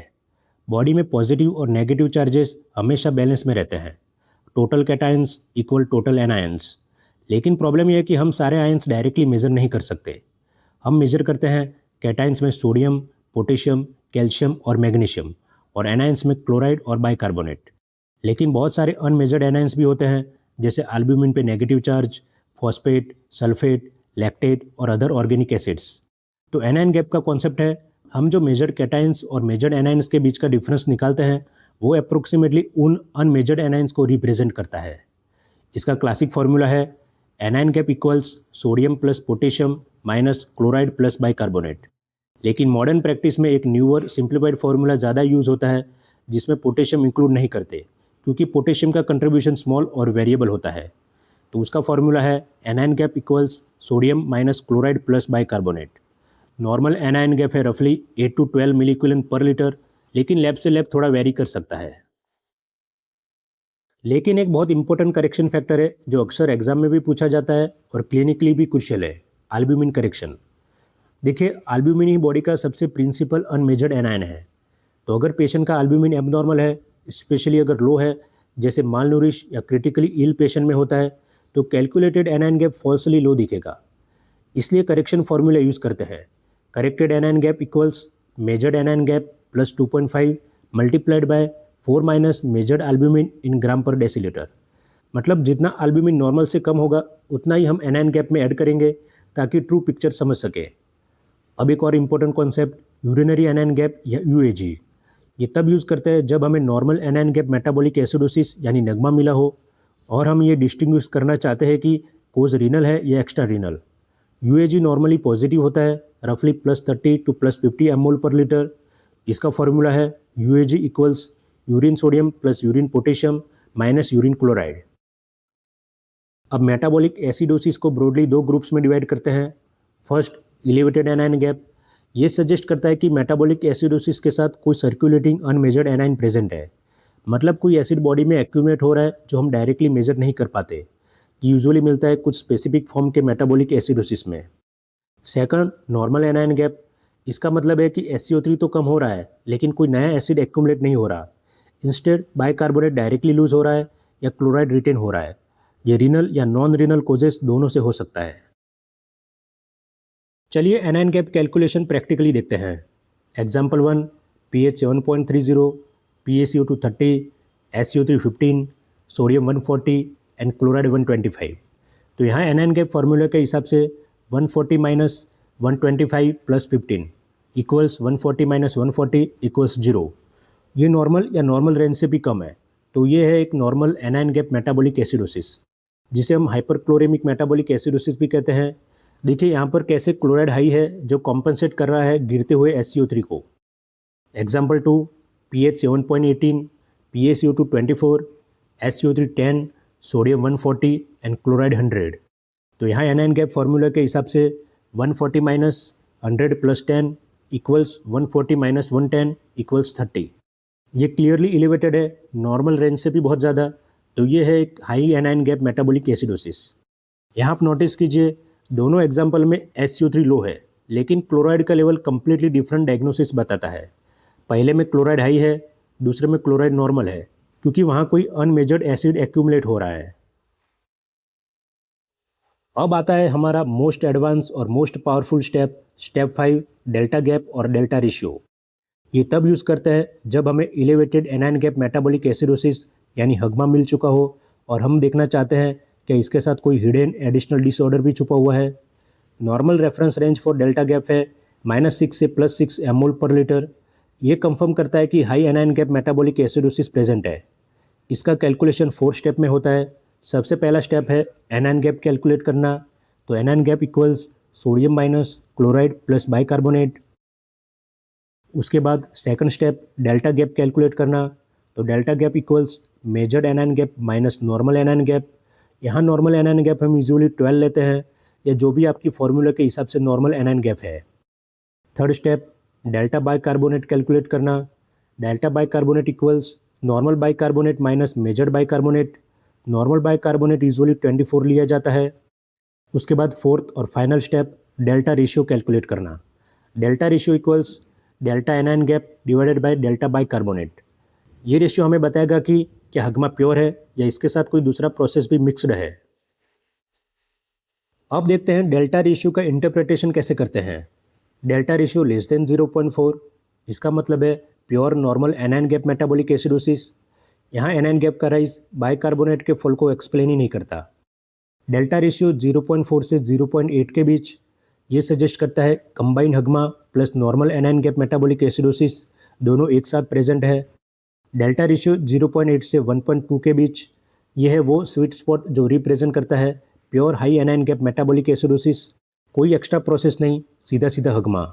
बॉडी में पॉजिटिव और नेगेटिव चार्जेस हमेशा बैलेंस में रहते हैं। Total cations equal total anions. लेकिन प्रॉब्लम यह है कि हम सारे आयंस डायरेक्टली मेजर नहीं कर सकते। हम मेजर करते हैं कैटायंस में सोडियम, पोटेशियम, कैल्शियम और मैग्नीशियम, और एनायंस में क्लोराइड और बाइकार्बोनेट। लेकिन बहुत सारे अनमेजर्ड एनायंस भी होते हैं, जैसे एल्ब्यूमिन पे negative charge, phosphate, sulphate, lactate और अदर ऑर्गेनिक एसिड्स। तो एनायन गैप का कॉन्सेप्ट है, हम जो मेजर्ड कैटायंस और मेजर्ड एनायंस के बीच का डिफरेंस निकालते हैं वो अप्रोक्सीमेटली उन अनमेजर्ड एनायंस को रिप्रेजेंट करता है। इसका क्लासिक फॉर्मूला है anion gap equals sodium plus potassium minus chloride plus bicarbonate. लेकिन मॉडर्न प्रैक्टिस में एक न्यूअर सिंप्लीफाइड फार्मूला ज़्यादा यूज़ होता है, जिसमें पोटेशियम इंक्लूड नहीं करते, क्योंकि पोटेशियम का कंट्रीब्यूशन स्मॉल और वेरिएबल होता है। तो उसका फॉर्मूला है anion gap equals sodium minus chloride plus bicarbonate. Normal anion gap है रफली 8 to 12 मिलीक्यूलन पर लीटर, लेकिन लैब से लैब थोड़ा वेरी कर सकता है। लेकिन एक बहुत इंपॉर्टेंट करेक्शन फैक्टर है जो अक्सर एग्जाम में भी पूछा जाता है और क्लिनिकली भी क्रुशियल है, एल्ब्यूमिन करेक्शन। देखिए, एल्ब्यूमिन ही बॉडी का सबसे प्रिंसिपल अनमेजर्ड एनायन है। तो अगर पेशेंट का एल्ब्यूमिन एबनॉर्मल है, स्पेशली अगर लो है, जैसे माल नूरिश या क्रिटिकली इल पेशेंट में होता है, तो calculated anion gap falsely low दिखेगा। इसलिए करेक्शन फॉर्मूला यूज़ करते हैं। Corrected anion gap equals measured anion gap plus 2.5 multiplied by 4 minus measured albumin in gram per deciliter. मतलब जितना एल्ब्यूमिन नॉर्मल से कम होगा उतना ही हम एनायन गैप में ऐड करेंगे, ताकि ट्रू पिक्चर समझ सके। अब एक और important concept, urinary anion gap या यूएजी। ये तब यूज़ करते हैं जब हमें normal anion gap metabolic acidosis यानी नगमा मिला हो, और हम ये डिस्टिंग्विश करना चाहते हैं कि कोज रीनल है या एक्स्ट्रा रीनल। यूएजी नॉर्मली पॉजिटिव होता है, रफली +30 to +50 mmol पर लीटर। इसका फॉर्मूला है यूएजी equals urine sodium plus urine potassium minus urine chloride. अब मेटाबॉलिक एसिडोसिस को ब्रॉडली दो ग्रुप्स में डिवाइड करते हैं। First, elevated anion gap. ये सजेस्ट करता है कि मेटाबॉलिक एसिडोसिस के साथ कोई सर्कुलेटिंग अनमेजर्ड एनायन प्रेजेंट है, मतलब कोई एसिड बॉडी में एक्यूमुलेट हो रहा है जो हम डायरेक्टली मेजर नहीं कर पाते। यूजुअली मिलता है कुछ स्पेसिफिक फॉर्म के मेटाबॉलिक एसिडोसिस में। Second, normal anion gap. इसका मतलब है कि SCO3 तो कम हो रहा है, लेकिन कोई नया एसिड एक्यूमुलेट नहीं हो रहा। इंस्टेड बाइकार्बोनेट डायरेक्टली लूज हो रहा है या क्लोराइड रिटेन हो रहा है। ये रीनल या नॉन रीनल कोजेस दोनों से हो सकता है। चलिए एनायन गैप कैलकुलेशन प्रैक्टिकली देखते हैं। Example 1, pH 7.30, PaCO2 30, SCO3 15, sodium 140 and chloride 125। तो यहाँ एनायन गैप फार्मूला के हिसाब से 140 minus 125 plus 15 equals 140 minus 140 equals 0। ये नॉर्मल या नॉर्मल रेंज से भी कम है, तो ये है एक normal anion gap metabolic acidosis, जिसे हम हाइपरक्लोरेमिक मेटाबॉलिक एसिडोसिस भी कहते हैं। देखिए यहाँ पर कैसे क्लोराइड हाई है जो कॉम्पनसेट कर रहा है गिरते हुए SCO3 को। Example 2, pH 7.18, PaCO2 24, SCO3 10, sodium 140 and chloride 100। तो यहाँ एनायन गैप फार्मूला के हिसाब से 140 minus 100 plus 10 equals 140 minus 110 equals 30। ये क्लियरली एलिवेटेड है, नॉर्मल रेंज से भी बहुत ज़्यादा। तो ये है एक high anion gap metabolic acidosis. यहाँ आप नोटिस कीजिए, दोनों एग्जाम्पल में SCO3 लो है, लेकिन क्लोराइड का लेवल कम्प्लीटली डिफरेंट डायग्नोसिस बताता है। पहले में क्लोराइड हाई है, दूसरे में क्लोराइड नॉर्मल है, क्योंकि वहाँ कोई अनमेजर्ड एसिड एक्यूमुलेट हो रहा है। अब आता है हमारा मोस्ट एडवांस और most powerful step, step 5, delta gap और डेल्टा रेशियो। ये तब यूज़ करते हैं जब हमें elevated anion gap metabolic acidosis यानी हगमा मिल चुका हो, और हम देखना चाहते हैं कि इसके साथ कोई हिडन एडिशनल डिसऑर्डर भी छुपा हुआ है। Normal reference range for delta gap है -6 से +6 mmol पर लीटर। ये कंफर्म करता है कि high anion gap metabolic acidosis present है। इसका कैलकुलेशन 4 स्टेप में होता है। सबसे पहला स्टेप है एनायन गैप कैलकुलेट करना। तो anion gap equals sodium minus chloride plus bicarbonate. उसके बाद second step delta gap calculate करना। तो delta gap equals measured anion gap minus normal anion gap. यहाँ नॉर्मल एनायन गैप हम यूजुअली 12 लेते हैं, या जो भी आपकी फॉर्मूला के हिसाब से नॉर्मल एनायन गैप है। Third step delta bicarbonate calculate करना। Delta bicarbonate equals normal bicarbonate minus measured bicarbonate. Normal bicarbonate usually 24 लिया जाता है। उसके बाद फोर्थ और final step delta ratio calculate करना। Delta ratio equals delta anion gap divided by delta bicarbonate. ये ratio हमें बताएगा कि क्या हगमा प्योर है या इसके साथ कोई दूसरा प्रोसेस भी मिक्सड है। अब देखते हैं डेल्टा रेशियो का इंटरप्रिटेशन कैसे करते हैं। डेल्टा रेशियो लेस देन 0.4, इसका मतलब है pure normal anion gap metabolic acidosis. यहाँ एनायन गैप का राइज बाइकार्बोनेट के फॉल को एक्सप्लेन ही नहीं करता। डेल्टा रेशियो 0.4 से 0.8 के बीच, ये सजेस्ट करता है combined HAGMA plus normal anion gap metabolic acidosis दोनों एक साथ प्रेजेंट है। डेल्टा रेशियो 0.8 से 1.2 के बीच, यह है वो स्वीट स्पॉट जो रिप्रेजेंट करता है pure high anion gap metabolic acidosis, कोई एक्स्ट्रा प्रोसेस नहीं, सीधा सीधा हगमा।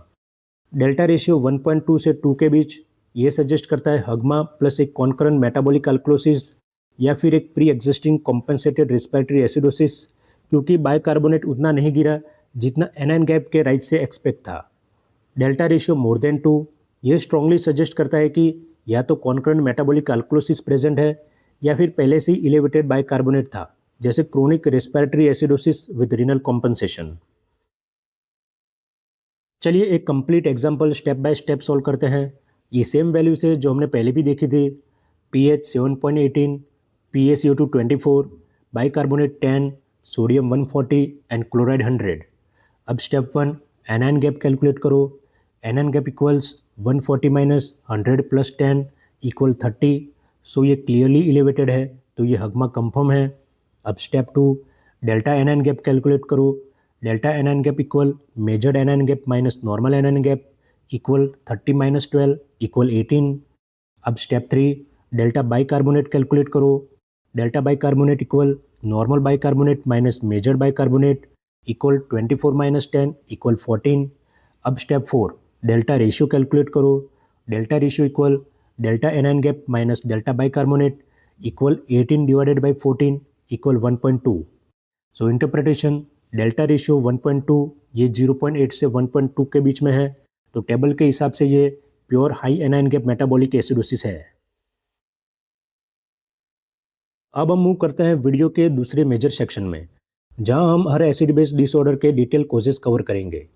डेल्टा रेशियो 1.2 से 2 के बीच, ये सजेस्ट करता है हगमा प्लस एक कॉन्करेंट मेटाबॉलिक अल्कलोसिस या फिर एक pre existing compensated respiratory acidosis, क्योंकि बाइकार्बोनेट उतना नहीं गिरा जितना एनायन गैप के राइज से एक्सपेक्ट था। डेल्टा रेशियो मोर देन 2, ये स्ट्रांगली सजेस्ट करता है कि या तो कॉन्करेंट मेटाबॉलिक अल्कलोसिस प्रेजेंट है या फिर पहले से ही इलेवेटेड बाइकार्बोनेट था, जैसे chronic respiratory acidosis with renal compensation. चलिए एक complete example step by step solve करते हैं। ये सेम वैल्यूज है जो हमने पहले भी देखी थी। pH 7.18, PaCO2 24, bicarbonate 10, sodium 140 and chloride 100। अब स्टेप 1, एनायन गैप कैलकुलेट करो। Anion gap equals 140 minus 100 plus 10 equal 30। सो ये क्लियरली इलेवेटेड है, तो ये हगमा कंफर्म है। अब step 2, delta anion gap calculate करो। Delta anion gap equal measured anion gap minus normal anion gap equal 30 minus 12 equal 18। अब step 3, delta bicarbonate calculate करो। Delta bicarbonate equal normal bicarbonate minus measured bicarbonate equal 24 minus 10 equal 14। अब step 4, delta ratio calculate करो। Delta ratio equal delta anion gap minus delta bicarbonate equal 18 divided by 14 equal 1.2। So interpretation, delta ratio 1.2, ये 0.8 से 1.2 के बीच में है, तो table के हिसाब से ये pure high anion gap metabolic acidosis है। अब हम मूव करते हैं वीडियो के दूसरे मेजर सेक्शन में, जहां हम हर एसिड बेस डिसऑर्डर के डिटेल कोजेस कवर करेंगे।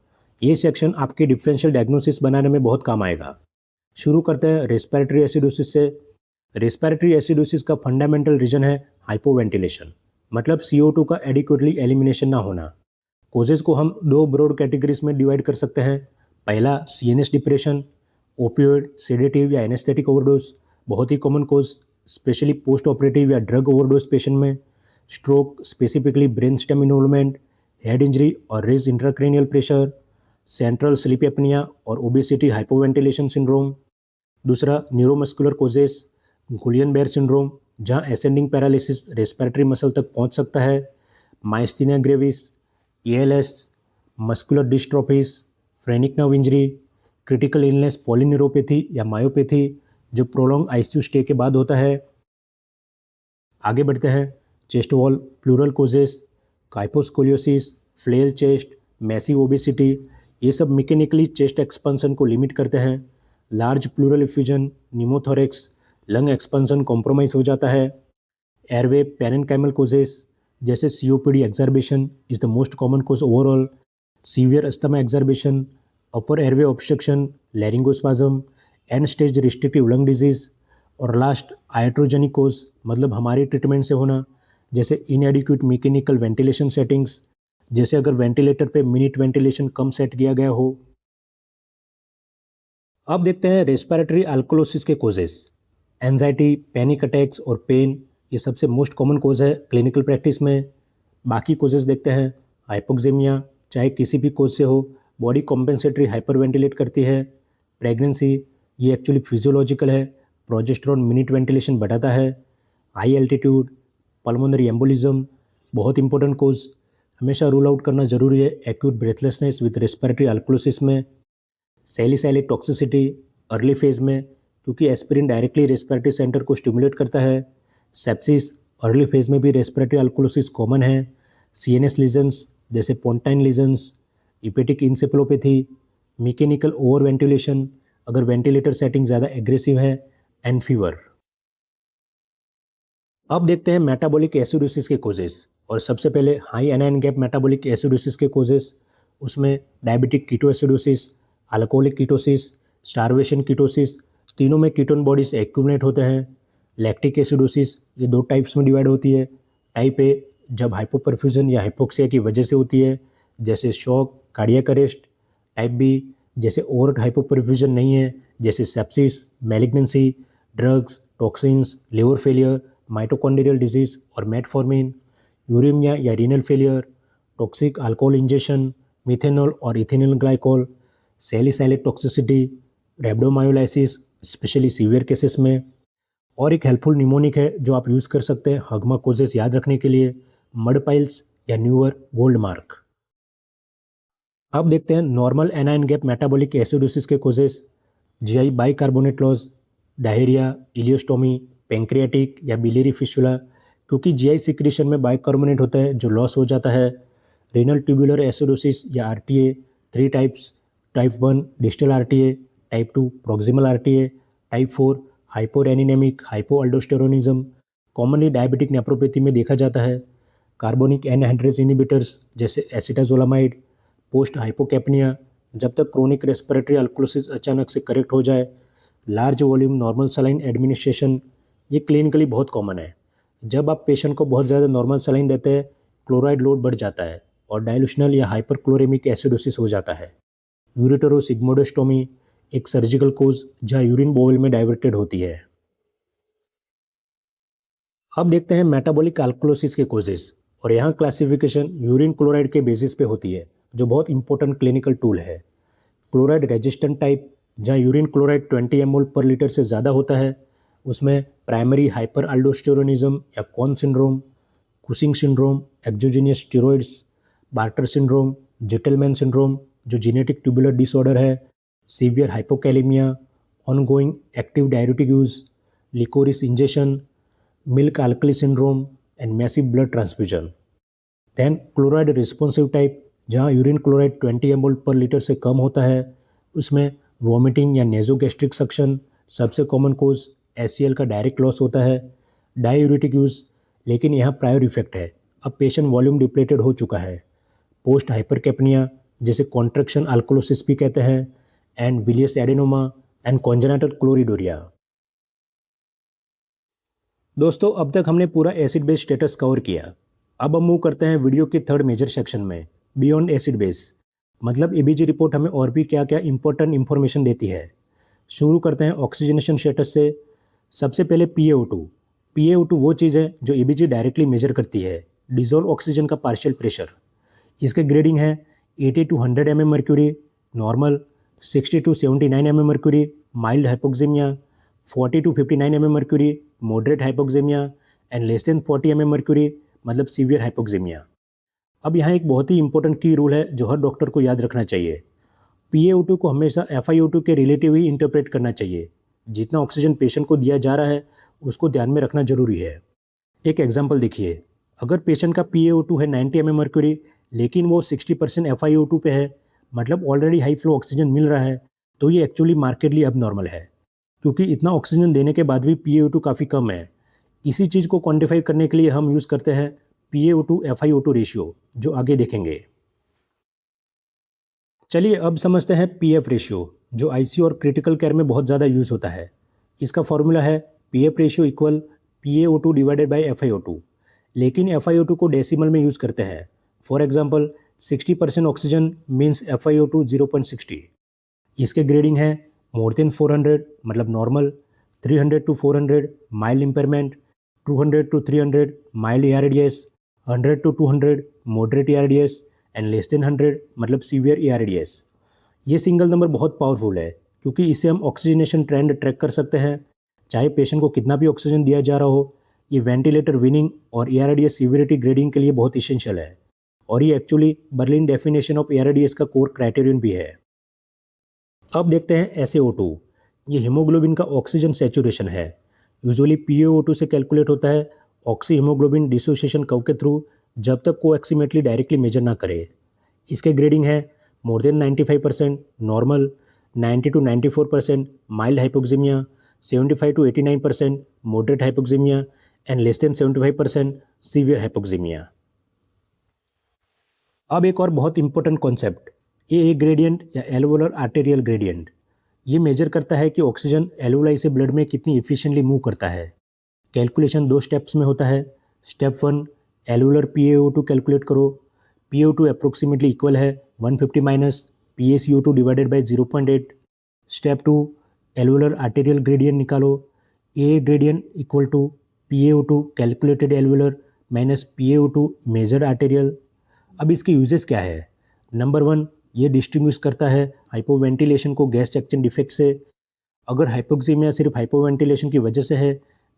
ये सेक्शन आपकी डिफरेंशियल डायग्नोसिस बनाने में बहुत काम आएगा। शुरू करते हैं रेस्पिरेटरी एसिडोसिस से। रेस्पिरेटरी एसिडोसिस का फंडामेंटल रीजन है हाइपोवेंटिलेशन, मतलब CO2 का एडिक्वेटली एलिमिनेशन ना होना। कोजेस को हम दो ब्रॉड कैटेगरीज में डिवाइड कर सकते हैं। पहला CNS डिप्रेशन, ओपियोइड, सेडेटिव या एनेस्थेटिक ओवरडोज, बहुत ही common cause specially post operative या ड्रग ओवरडोज पेशेंट में। Stroke, specifically brain stem involvement, head injury और raised intracranial pressure, central sleep apnea और ओबेसिटी हाइपोवेंटिलेशन सिंड्रोम। दूसरा neuromuscular causes, Guillain Barre syndrome, जहां ascending paralysis respiratory muscle तक पहुंच सकता है। Myasthenia gravis, ALS, muscular dystrophies, phrenic nerve injury, critical illness polyneuropathy या myopathy जो प्रोलॉन्ग ICU स्टे के बाद होता है। आगे बढ़ते हैं, chest wall pleural causes, kyphoscoliosis, flail chest, massive obesity, ये सब मैकेनिकली चेस्ट एक्सपेंशन को लिमिट करते हैं। Large pleural effusion, pneumothorax, lung expansion compromise हो जाता है। एयरवे पेरेन्काइमल कोजेस जैसे COPD exacerbation is the most common cause overall. Severe asthma exacerbation, upper airway obstruction, laryngospasm, end stage restrictive lung disease. और last iatrogenic cause, मतलब हमारी treatment से होना, जैसे इनएडिक्वेट मैकेनिकल वेंटिलेशन सेटिंग्स, जैसे अगर वेंटिलेटर पे मिनट वेंटिलेशन कम सेट किया गया हो। अब देखते हैं रेस्पिरेटरी अल्कोलोसिस के कोजेस। एंजाइटी, पैनिक अटैक्स और पेन, ये सबसे मोस्ट कॉमन कोज है क्लिनिकल प्रैक्टिस में। बाकी कोजेस देखते हैं। हाइपोक्सेमिया, चाहे किसी भी कोज से हो, बॉडी कॉम्पेंसेटरी हाइपरवेंटिलेट करती है। प्रेगनेंसी, ये एक्चुअली फिजियोलॉजिकल है, प्रोजेस्टेरॉन मिनट वेंटिलेशन बढ़ाता है। हाई एल्टीट्यूड, पल्मोनरी एम्बोलिज्म, बहुत इंपॉर्टेंट कोज, हमेशा रूल आउट करना जरूरी है acute breathlessness with respiratory alkalosis में। सैलिसाइलिक टॉक्सिसिटी अर्ली फेज में, क्योंकि एस्पिरिन डायरेक्टली रेस्पिरेटरी सेंटर को स्टिमुलेट करता है। सेप्सिस अर्ली फेज में भी रेस्पिरेटरी अल्कोलोसिस कॉमन है। CNS लीजन्स जैसे pontine lesions, hepatic encephalopathy, mechanical over ventilation अगर वेंटिलेटर सेटिंग ज़्यादा एग्रेसिव है, एंड फीवर। अब देखते हैं मेटाबॉलिक एसिडोसिस के कोजेस। और सबसे पहले high anion gap metabolic acidosis के कोजेस, उसमें diabetic ketoacidosis, alcoholic ketosis, starvation ketosis, तीनों में कीटोन बॉडीज एक्यूमुलेट होते हैं। लैक्टिक एसिडोसिस ये दो टाइप्स में डिवाइड होती है। टाइप ए जब हाइपोपरफ्यूजन या हाइपोक्सिया की वजह से होती है, जैसे shock, cardiac arrest. Type B जैसे ओवर हाइपोपरफ्यूजन नहीं है, जैसे sepsis, malignancy, drugs, toxins, liver failure, mitochondrial disease और मेटफॉर्मिन। यूरेमिया या renal failure, toxic alcohol injection, methanol और ethanol glycol, salicylate toxicity, rhabdomyolysis specially severe cases में। और एक हेल्पफुल निमोनिक है जो आप यूज़ कर सकते हैं हगमा कोजेस याद रखने के लिए, मड पाइल्स या न्यूअर गोल्ड मार्क। अब देखते हैं normal anion gap metabolic acidosis के causes. GI bicarbonate loss, diarrhea, ileostomy, pancreatic या बिलियरी फिस्टुला, क्योंकि जीआई सिक्रीशन में बाइकार्बोनेट होता है जो लॉस हो जाता है। रेनल ट्यूबुलर एसिडोसिस या RTA, 3 types. Type 1 distal RTA, type 2 proximal RTA, type 4 hyporeninemic hypoaldosteronism, commonly diabetic nephropathy में देखा जाता है। कार्बोनिक एनहाइड्रेज इनहिबिटर्स जैसे एसिटाजोलामाइड, पोस्ट हाइपोकैप्निया, जब तक क्रोनिक रेस्पिरेटरी अल्कोलिसिस अचानक से करेक्ट हो जाए। Large volume normal saline administration, ये क्लिनिकली बहुत कॉमन है। जब आप पेशेंट को बहुत ज़्यादा नॉर्मल सलाइन देते हैं, क्लोराइड लोड बढ़ जाता है और डाइल्यूशनल या हाइपरक्लोरेमिक एसिडोसिस हो जाता है। यूरेटरोसिग्मोइडोस्टोमी एक सर्जिकल कोज जहाँ यूरिन बोवल में डाइवर्टेड होती है। अब देखते हैं मेटाबॉलिक अल्कोलोसिस के कोजेस। और यहाँ क्लासिफिकेशन यूरिन क्लोराइड के बेसिस पे होती है, जो बहुत इंपॉर्टेंट क्लिनिकल टूल है। क्लोराइड रेजिस्टेंट टाइप, जहाँ urine chloride 20 mol per litre से ज़्यादा होता है, उसमें प्राइमरी हाइपर अल्डोस्टेरोनिज्म या Conn syndrome, Cushing syndrome, exogenous steroids, Bartter syndrome, Gitelman syndrome जो जेनेटिक ट्यूबुलर डिसऑर्डर है, severe hypokalemia, ongoing active diuretic use, liquorice injection, milk alkali syndrome and massive blood transfusion. Then chloride responsive type, जहाँ urine chloride 20 mol per litre से कम होता है, उसमें vomiting या nasogastric suction सबसे common cause, HCL का direct loss होता है। डाययूरेटिक यूज़, लेकिन यहाँ प्रायर इफेक्ट है, अब पेशेंट वॉल्यूम डिप्लेटेड हो चुका है। पोस्ट हाइपरकैप्निया जिसे कॉन्ट्रैक्शन अल्कोलोसिस भी कहते हैं, एंड विलियस एडेनोमा एंड कॉन्जेनिटल क्लोरिडोरिया। दोस्तों, अब तक हमने पूरा एसिड बेस स्टेटस कवर किया। अब हम मूव करते हैं वीडियो के थर्ड मेजर सेक्शन में, बियॉन्ड एसिड बेस, मतलब एबीजी रिपोर्ट हमें और भी क्या क्या इंपॉर्टेंट इंफॉर्मेशन देती है। शुरू करते हैं ऑक्सीजनेशन स्टेटस से। सबसे पहले PaO2। PaO2 वो चीज़ है जो एबीजी डायरेक्टली मेजर करती है, डिजोल्व ऑक्सीजन का पार्शियल प्रेशर। इसके ग्रेडिंग है 80 to 100 mm mercury normal, 60 to 79 mm mercury mild hypoxaemia, 40 to 59 mm mercury moderate hypoxaemia and less than 40 mm mercury मतलब सीवियर हाइपोक्सीमिया। अब यहाँ एक बहुत ही इंपॉर्टेंट की रूल है जो हर डॉक्टर को याद रखना चाहिए। PaO2 को हमेशा FiO2 के रिलेटिव ही इंटरप्रेट करना चाहिए। जितना ऑक्सीजन पेशेंट को दिया जा रहा है उसको ध्यान में रखना जरूरी है। एक एग्जाम्पल देखिए, अगर पेशेंट का PaO2 है 90 mm मर्क्यूरी लेकिन वो 60% FiO2 पे है, मतलब ऑलरेडी हाई फ्लो ऑक्सीजन मिल रहा है, तो ये एक्चुअली मार्केटली अब नॉर्मल है, क्योंकि इतना ऑक्सीजन देने के बाद भी PaO2 काफ़ी कम है। इसी चीज़ को क्वान्टिफाई करने के लिए हम यूज़ करते हैं PaO2 FiO2 रेशियो, जो आगे देखेंगे। चलिए अब समझते हैं PF रेशियो, जो ICU और क्रिटिकल केयर में बहुत ज़्यादा यूज़ होता है। इसका फॉर्मूला है PF ratio equal PaO2 divided by FiO2, लेकिन FiO2 को डेसिमल में यूज़ करते हैं। For example 60% oxygen means FiO2 0.60। इसके ग्रेडिंग है मोर देन 400 मतलब normal, 300 to 400 mild impairment, 200 to 300 mild ARDS, 100 to 200 moderate ARDS and less than 100 मतलब severe ARDS। ये सिंगल नंबर बहुत पावरफुल है, क्योंकि इससे हम ऑक्सीजनेशन ट्रेंड ट्रैक कर सकते हैं, चाहे पेशेंट को कितना भी ऑक्सीजन दिया जा रहा हो। ये वेंटिलेटर विनिंग और ARDS सीवियरिटी ग्रेडिंग के लिए बहुत इसेंशियल है, और ये actually Berlin definition of ARDS का कोर क्राइटेरियन भी है। अब देखते हैं SaO2। ये हीमोग्लोबिन का ऑक्सीजन सैचुरेशन है, यूजुअली PaO2 से कैलकुलेट होता है ऑक्सी हीमोग्लोबिन डिसोसिएशन कर्व के थ्रू, जब तक कोएक्सीमेटली डायरेक्टली मेजर ना करे। इसके ग्रेडिंग है more than 95% normal, 90 to 94% mild hypoxaemia, 75 to 89% moderate hypoxaemia and less than 75% severe hypoxaemia. अब एक और बहुत इंपॉर्टेंट कॉन्सेप्ट, ए ग्रेडियंट या एल्वोलर आर्टेरियल ग्रेडियंट। ये मेजर करता है कि ऑक्सीजन एल्वोलाई से ब्लड में कितनी इफिशिएंटली मूव करता है। कैलकुलेशन 2 स्टेप्स में होता है। स्टेप 1, एल्वोलर PaO2 कैलकुलेट करो। PaO2 अप्रोक्सीमेटली इक्वल है 150 minus PaCO2 divided by 0.8। Step 2, alveolar arterial gradient निकालो। A gradient equal to PaO2 calculated alveolar minus PaO2 measure arterial. अब इसके यूजेस क्या है? नंबर 1, ये डिस्टिंग्विश करता है हाइपोवेंटिलेशन को गैस एक्सचेंज डिफेक्ट से। अगर हाइपोक्सीमिया सिर्फ हाइपोवेंटिलेशन की वजह से है,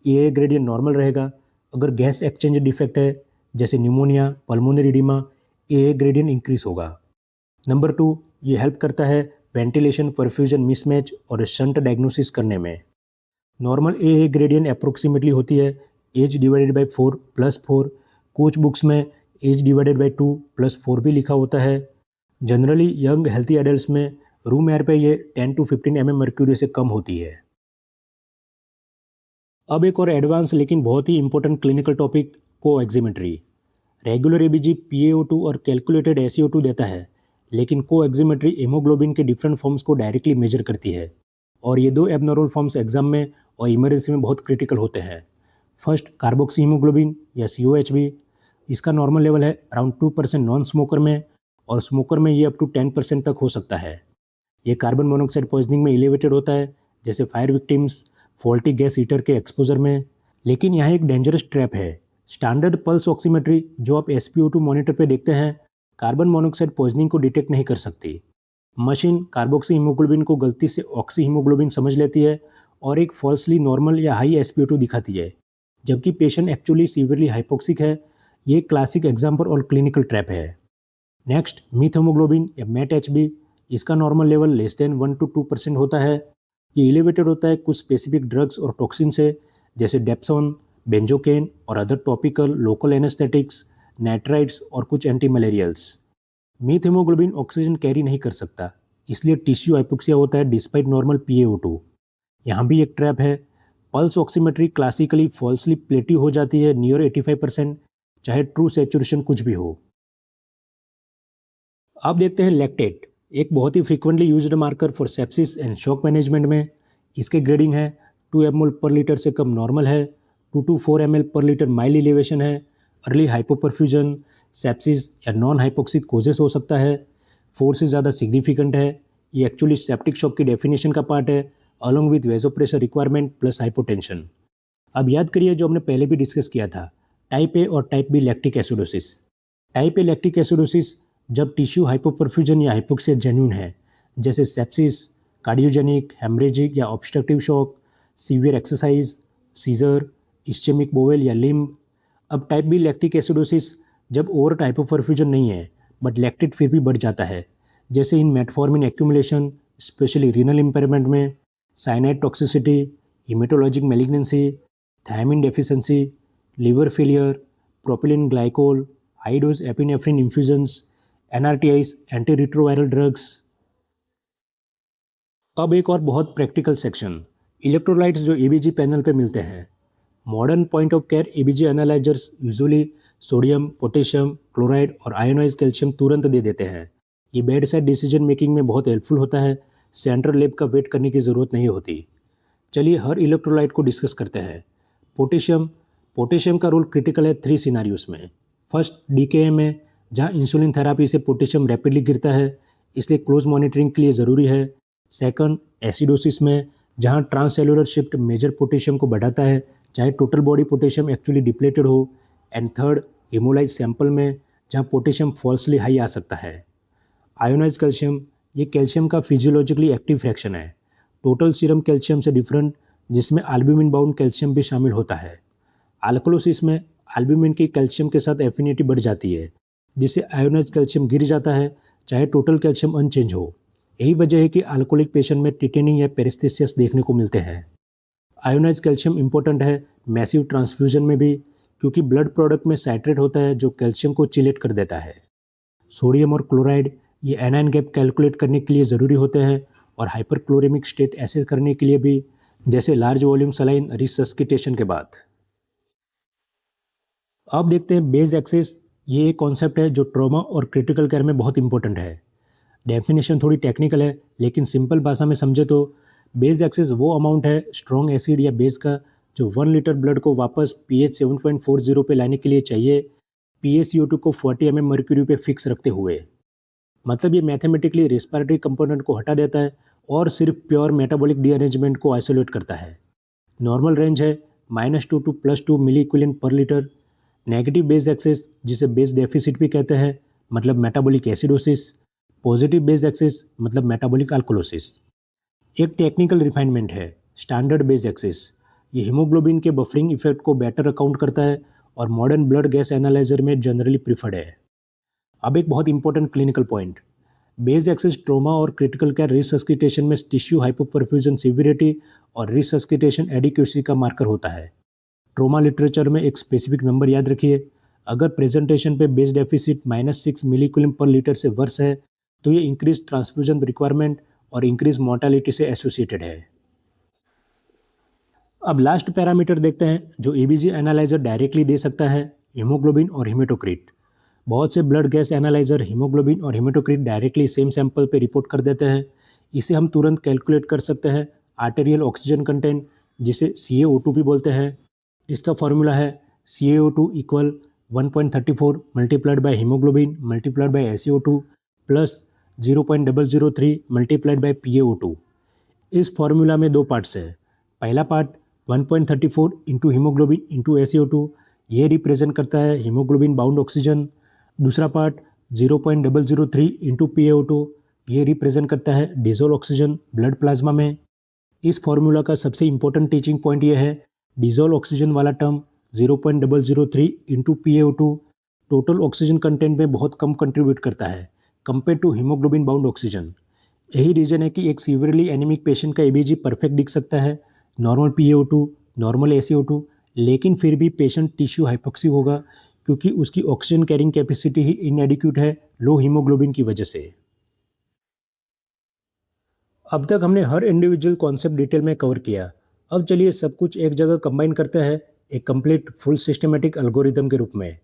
ए ग्रेडियंट नॉर्मल रहेगा। अगर गैस एक्सचेंज डिफेक्ट है जैसे न्यूमोनिया, पल्मोनरी एडिमा, ए ग्रेडियंट इंक्रीज होगा। नंबर 2, ये हेल्प करता है वेंटिलेशन परफ्यूजन मिसमैच और शंट डायग्नोसिस करने में। नॉर्मल ए ग्रेडियंट अप्रोक्सीमेटली होती है एज डिवाइडेड बाई 4 + 4। कुछ बुक्स में एज डिवाइडेड बाई 2 + 4 भी लिखा होता है। जनरली यंग हेल्थी एडल्ट्स में रूम एयर पे ये 10 to 15 mm मर्क्यूरी से कम होती है। अब एक और एडवांस लेकिन बहुत ही important clinical topic, co-oximetry. Regular ABG PaO2 और कैलकुलेटेड SaO2 देता है, लेकिन कोएक्सीमेट्री हीमोग्लोबिन के डिफरेंट फॉर्म्स को डायरेक्टली मेजर करती है और ये 2 एबनॉर्मल फॉर्म्स एग्जाम में और इमरजेंसी में बहुत क्रिटिकल होते हैं। फर्स्ट, कार्बोक्सी हीमोग्लोबिन या COHB। इसका नॉर्मल लेवल है अराउंड 2% नॉन स्मोकर में, और स्मोकर में ये अप टू 10% तक हो सकता है। ये कार्बन मोनोऑक्साइड पॉइजनिंग में एलिवेटेड होता है, जैसे fire victims, faulty gas heater के एक्सपोजर में। लेकिन यहाँ एक डेंजरस ट्रैप है। स्टैंडर्ड पल्स ऑक्सीमेट्री जो आप SpO2 मॉनिटर पे देखते हैं, कार्बन मोनोऑक्साइड पॉइजनिंग को डिटेक्ट नहीं कर सकती। मशीन कार्बोक्सी हीमोग्लोबिन को गलती से ऑक्सी हीमोग्लोबिन समझ लेती है और एक फॉल्सली नॉर्मल या हाई SpO2 दिखाती है, जबकि पेशेंट एक्चुअली सीवियरली हाइपोक्सिक है। ये क्लासिक एग्जाम्पल और क्लिनिकल ट्रैप है। नेक्स्ट, मीथ हीमोग्लोबिन या MET-HB। इसका normal level less than 1 to 2% होता है। ये एलिवेटेड होता है कुछ स्पेसिफिक ड्रग्स और टॉक्सिन से, जैसे डेप्सोन, बेंजोकेन और other topical local anesthetics, nitrides और कुछ anti malarials. Meth haemoglobin oxygen carry नहीं कर सकता, इसलिए टिश्यू हाइपोक्सिया होता है डिस्पाइट नॉर्मल PaO2। यहाँ भी एक ट्रैप है। पल्स ऑक्सीमेट्री क्लासिकली फॉल्सली प्लेटिव हो जाती है नियर 85%, चाहे ट्रू सैचुरेशन कुछ भी हो। अब देखते हैं लैक्टेट, एक बहुत ही frequently used marker for sepsis and shock management में। इसके ग्रेडिंग है 2 mol पर लीटर से कम नॉर्मल है, 2 to 4 ml per litre mild elevation है। अर्ली हाइपोपरफ्यूजन, सेप्सिस या नॉन हाइपोक्सिक कोजेस हो सकता है। 4 से ज़्यादा सिग्निफिकेंट है। ये एक्चुअली सेप्टिक शॉक की डेफिनेशन का पार्ट है, along with vasopressor requirement plus hypotension. अब याद करिए जो हमने पहले भी डिस्कस किया था, टाइप ए और type B lactic acidosis. Type A lactic acidosis जब टिश्यू हाइपोपरफ्यूजन या हाइपोक्सिया जेन्युइन है, जैसे सेप्सिस, कार्डियोजेनिक, हेमरेजिक या obstructive shock, severe exercise, seizure, ischaemic bowel या लिम्ब। अब टाइप बी लैक्टिक एसिडोसिस जब ओवर हाइपोपरफ्यूजन नहीं है बट लैक्टेट फिर भी बढ़ जाता है, जैसे इन metformin accumulation, specially renal impairment में, cyanide toxicity, haematologic malignancy, thiamine deficiency, liver failure, propylene glycol, high dose epinephrine infusions, NRTIs, anti retroviral drugs. अब एक और बहुत प्रैक्टिकल सेक्शन, इलेक्ट्रोलाइट्स जो EBG पैनल पे मिलते हैं। Modern point of care EBG analysers usually sodium, potassium, chloride और ionised calcium तुरंत दे देते हैं। ये बेड साइड डिसीजन मेकिंग में बहुत हेल्पफुल होता है, सेंट्रल लैब का वेट करने की ज़रूरत नहीं होती। चलिए हर इलेक्ट्रोलाइट को डिस्कस करते हैं। पोटेशियम, पोटेशियम का रोल क्रिटिकल है 3 सिनारियोस में। फर्स्ट, DKA में, जहाँ इंसुलिन थेरापी से पोटेशियम रैपिडली गिरता है, इसलिए क्लोज मॉनिटरिंग के लिए ज़रूरी है। सेकंड, एसिडोसिस में, जहाँ ट्रांससेलुलर शिफ्ट मेजर पोटेशियम को बढ़ाता है, चाहे total body potassium actually depleted हो। एंड थर्ड, हेमोलाइज सैंपल में, जहाँ पोटेशियम फॉल्सली हाई आ सकता है। आयोनाइज कैल्शियम, ये कैल्शियम का फिजियोलॉजिकली एक्टिव फ्रैक्शन है, टोटल सीरम कैल्शियम से डिफरेंट, जिसमें एल्ब्यूमिन बाउंड कैल्शियम भी शामिल होता है। अल्कलोसिस में एल्ब्यूमिन की कैल्शियम के साथ एफिनिटी बढ़ जाती है, जिससे आयोनाइज कैल्शियम गिर जाता है, चाहे टोटल कैल्शियम अनचेंज हो। यही वजह है कि अल्कोहलिक पेशेंट में टिटेनिंग या पेरिस्थेसिस देखने को मिलते हैं। आयोनाइज कैल्शियम इंपॉर्टेंट है मैसिव ट्रांसफ्यूजन में भी, क्योंकि ब्लड प्रोडक्ट में साइट्रेट होता है जो कैल्शियम को चिलेट कर देता है। सोडियम और क्लोराइड ये एनायन गैप कैलकुलेट करने के लिए ज़रूरी होते हैं और हाइपरक्लोरेमिक स्टेट एसेस करने के लिए भी, जैसे लार्ज वॉल्यूम सलाइन रिसस्किटेशन के बाद। अब देखते हैं बेस एक्सिस। ये एक कॉन्सेप्ट है जो ट्रॉमा और क्रिटिकल केयर में बहुत इंपॉर्टेंट है। डेफिनेशन थोड़ी टेक्निकल है, लेकिन सिंपल भाषा में समझे तो बेस एक्सिस वो अमाउंट है स्ट्रॉन्ग एसिड या बेस का जो 1 लीटर ब्लड को वापस पीएच 7.40 पे लाने के लिए चाहिए, PaCO2 को 40 mm मर्क्यूरी पे फिक्स रखते हुए। मतलब ये मैथमेटिकली रेस्पिरेटरी कंपोनेंट को हटा देता है और सिर्फ प्योर मेटाबॉलिक डीअरेंजमेंट को आइसोलेट करता है। नॉर्मल रेंज है -2 टू +2 मिली इक्विवेलेंट पर लीटर। नेगेटिव बेस एक्सेस, जिसे बेस डेफिसिट भी कहते हैं, मतलब metabolic acidosis. Positive base excess मतलब मेटाबॉलिक अल्कोलोसिस। एक टेक्निकल रिफाइनमेंट है स्टैंडर्ड बेस एक्सेस। ये हीमोग्लोबिन के बफरिंग इफेक्ट को बेटर अकाउंट करता है और मॉडर्न ब्लड गैस एनालाइजर में जनरली प्रिफर्ड है। अब एक बहुत important clinical point, base excess trauma और क्रिटिकल केयर रिसस्किटेशन में टिश्यू हाइपोपरफ्यूजन सिविरिटी और रिसस्किटेशन एडिक्वेसी का मार्कर होता है। ट्रोमा लिटरेचर में एक स्पेसिफिक नंबर याद रखिए। अगर प्रेजेंटेशन पे बेस डेफिसिट -6 मिलीकुलम पर लीटर से वर्स है तो ये इंक्रीज ट्रांसफ्यूजन रिक्वायरमेंट और इंक्रीज मोर्टालिटी से एसोसिएटेड है। अब लास्ट पैरामीटर देखते हैं जो एबीजी एनालाइजर डायरेक्टली दे सकता है, हीमोग्लोबिन और हीमेटोक्रिट। बहुत से ब्लड गैस एनालाइजर हीमोग्लोबिन और हीमेटोक्रिट डायरेक्टली सेम सैंपल पे रिपोर्ट कर देते हैं। इसे हम तुरंत कैलकुलेट कर सकते हैं आर्टेरियल ऑक्सीजन कंटेंट, जिसे CaO2 भी बोलते हैं। इसका फॉर्मूला है CaO2 equal 1.34 multiplied by haemoglobin multiplied by SaO2 plus 0.003 multiplied by PaO2। इस फॉर्मूला में दो पार्ट्स है। पहला part 1.34 into haemoglobin into SaO2, ये रिप्रेजेंट करता है हीमोग्लोबिन बाउंड ऑक्सीजन। दूसरा पार्ट 0.003 इंटू PaO2, ये रिप्रेजेंट करता है डिजोल्व ऑक्सीजन ब्लड प्लाज्मा में। इस फॉर्मूला का सबसे इंपॉर्टेंट टीचिंग पॉइंट ये है, डिजोल्व ऑक्सीजन वाला term 0.003 into PaO2 total oxygen content में बहुत कम कंट्रीब्यूट करता है compare to haemoglobin bound oxygen. यही रीजन है कि एक सीवियरली एनीमिक पेशेंट का एबीजी परफेक्ट दिख सकता है, नॉर्मल PaO2, नॉर्मल SaO2, लेकिन फिर भी पेशेंट टिश्यू हाइपोक्सी होगा क्योंकि उसकी ऑक्सीजन कैरिंग कैपेसिटी ही इनएडिक्यूट है लो हीमोग्लोबिन की वजह से। अब तक हमने हर इंडिविजुअल कॉन्सेप्ट डिटेल में कवर किया। अब चलिए सब कुछ एक जगह कंबाइन करते हैं एक कंप्लीट फुल सिस्टमेटिक एल्गोरिदम के रूप में।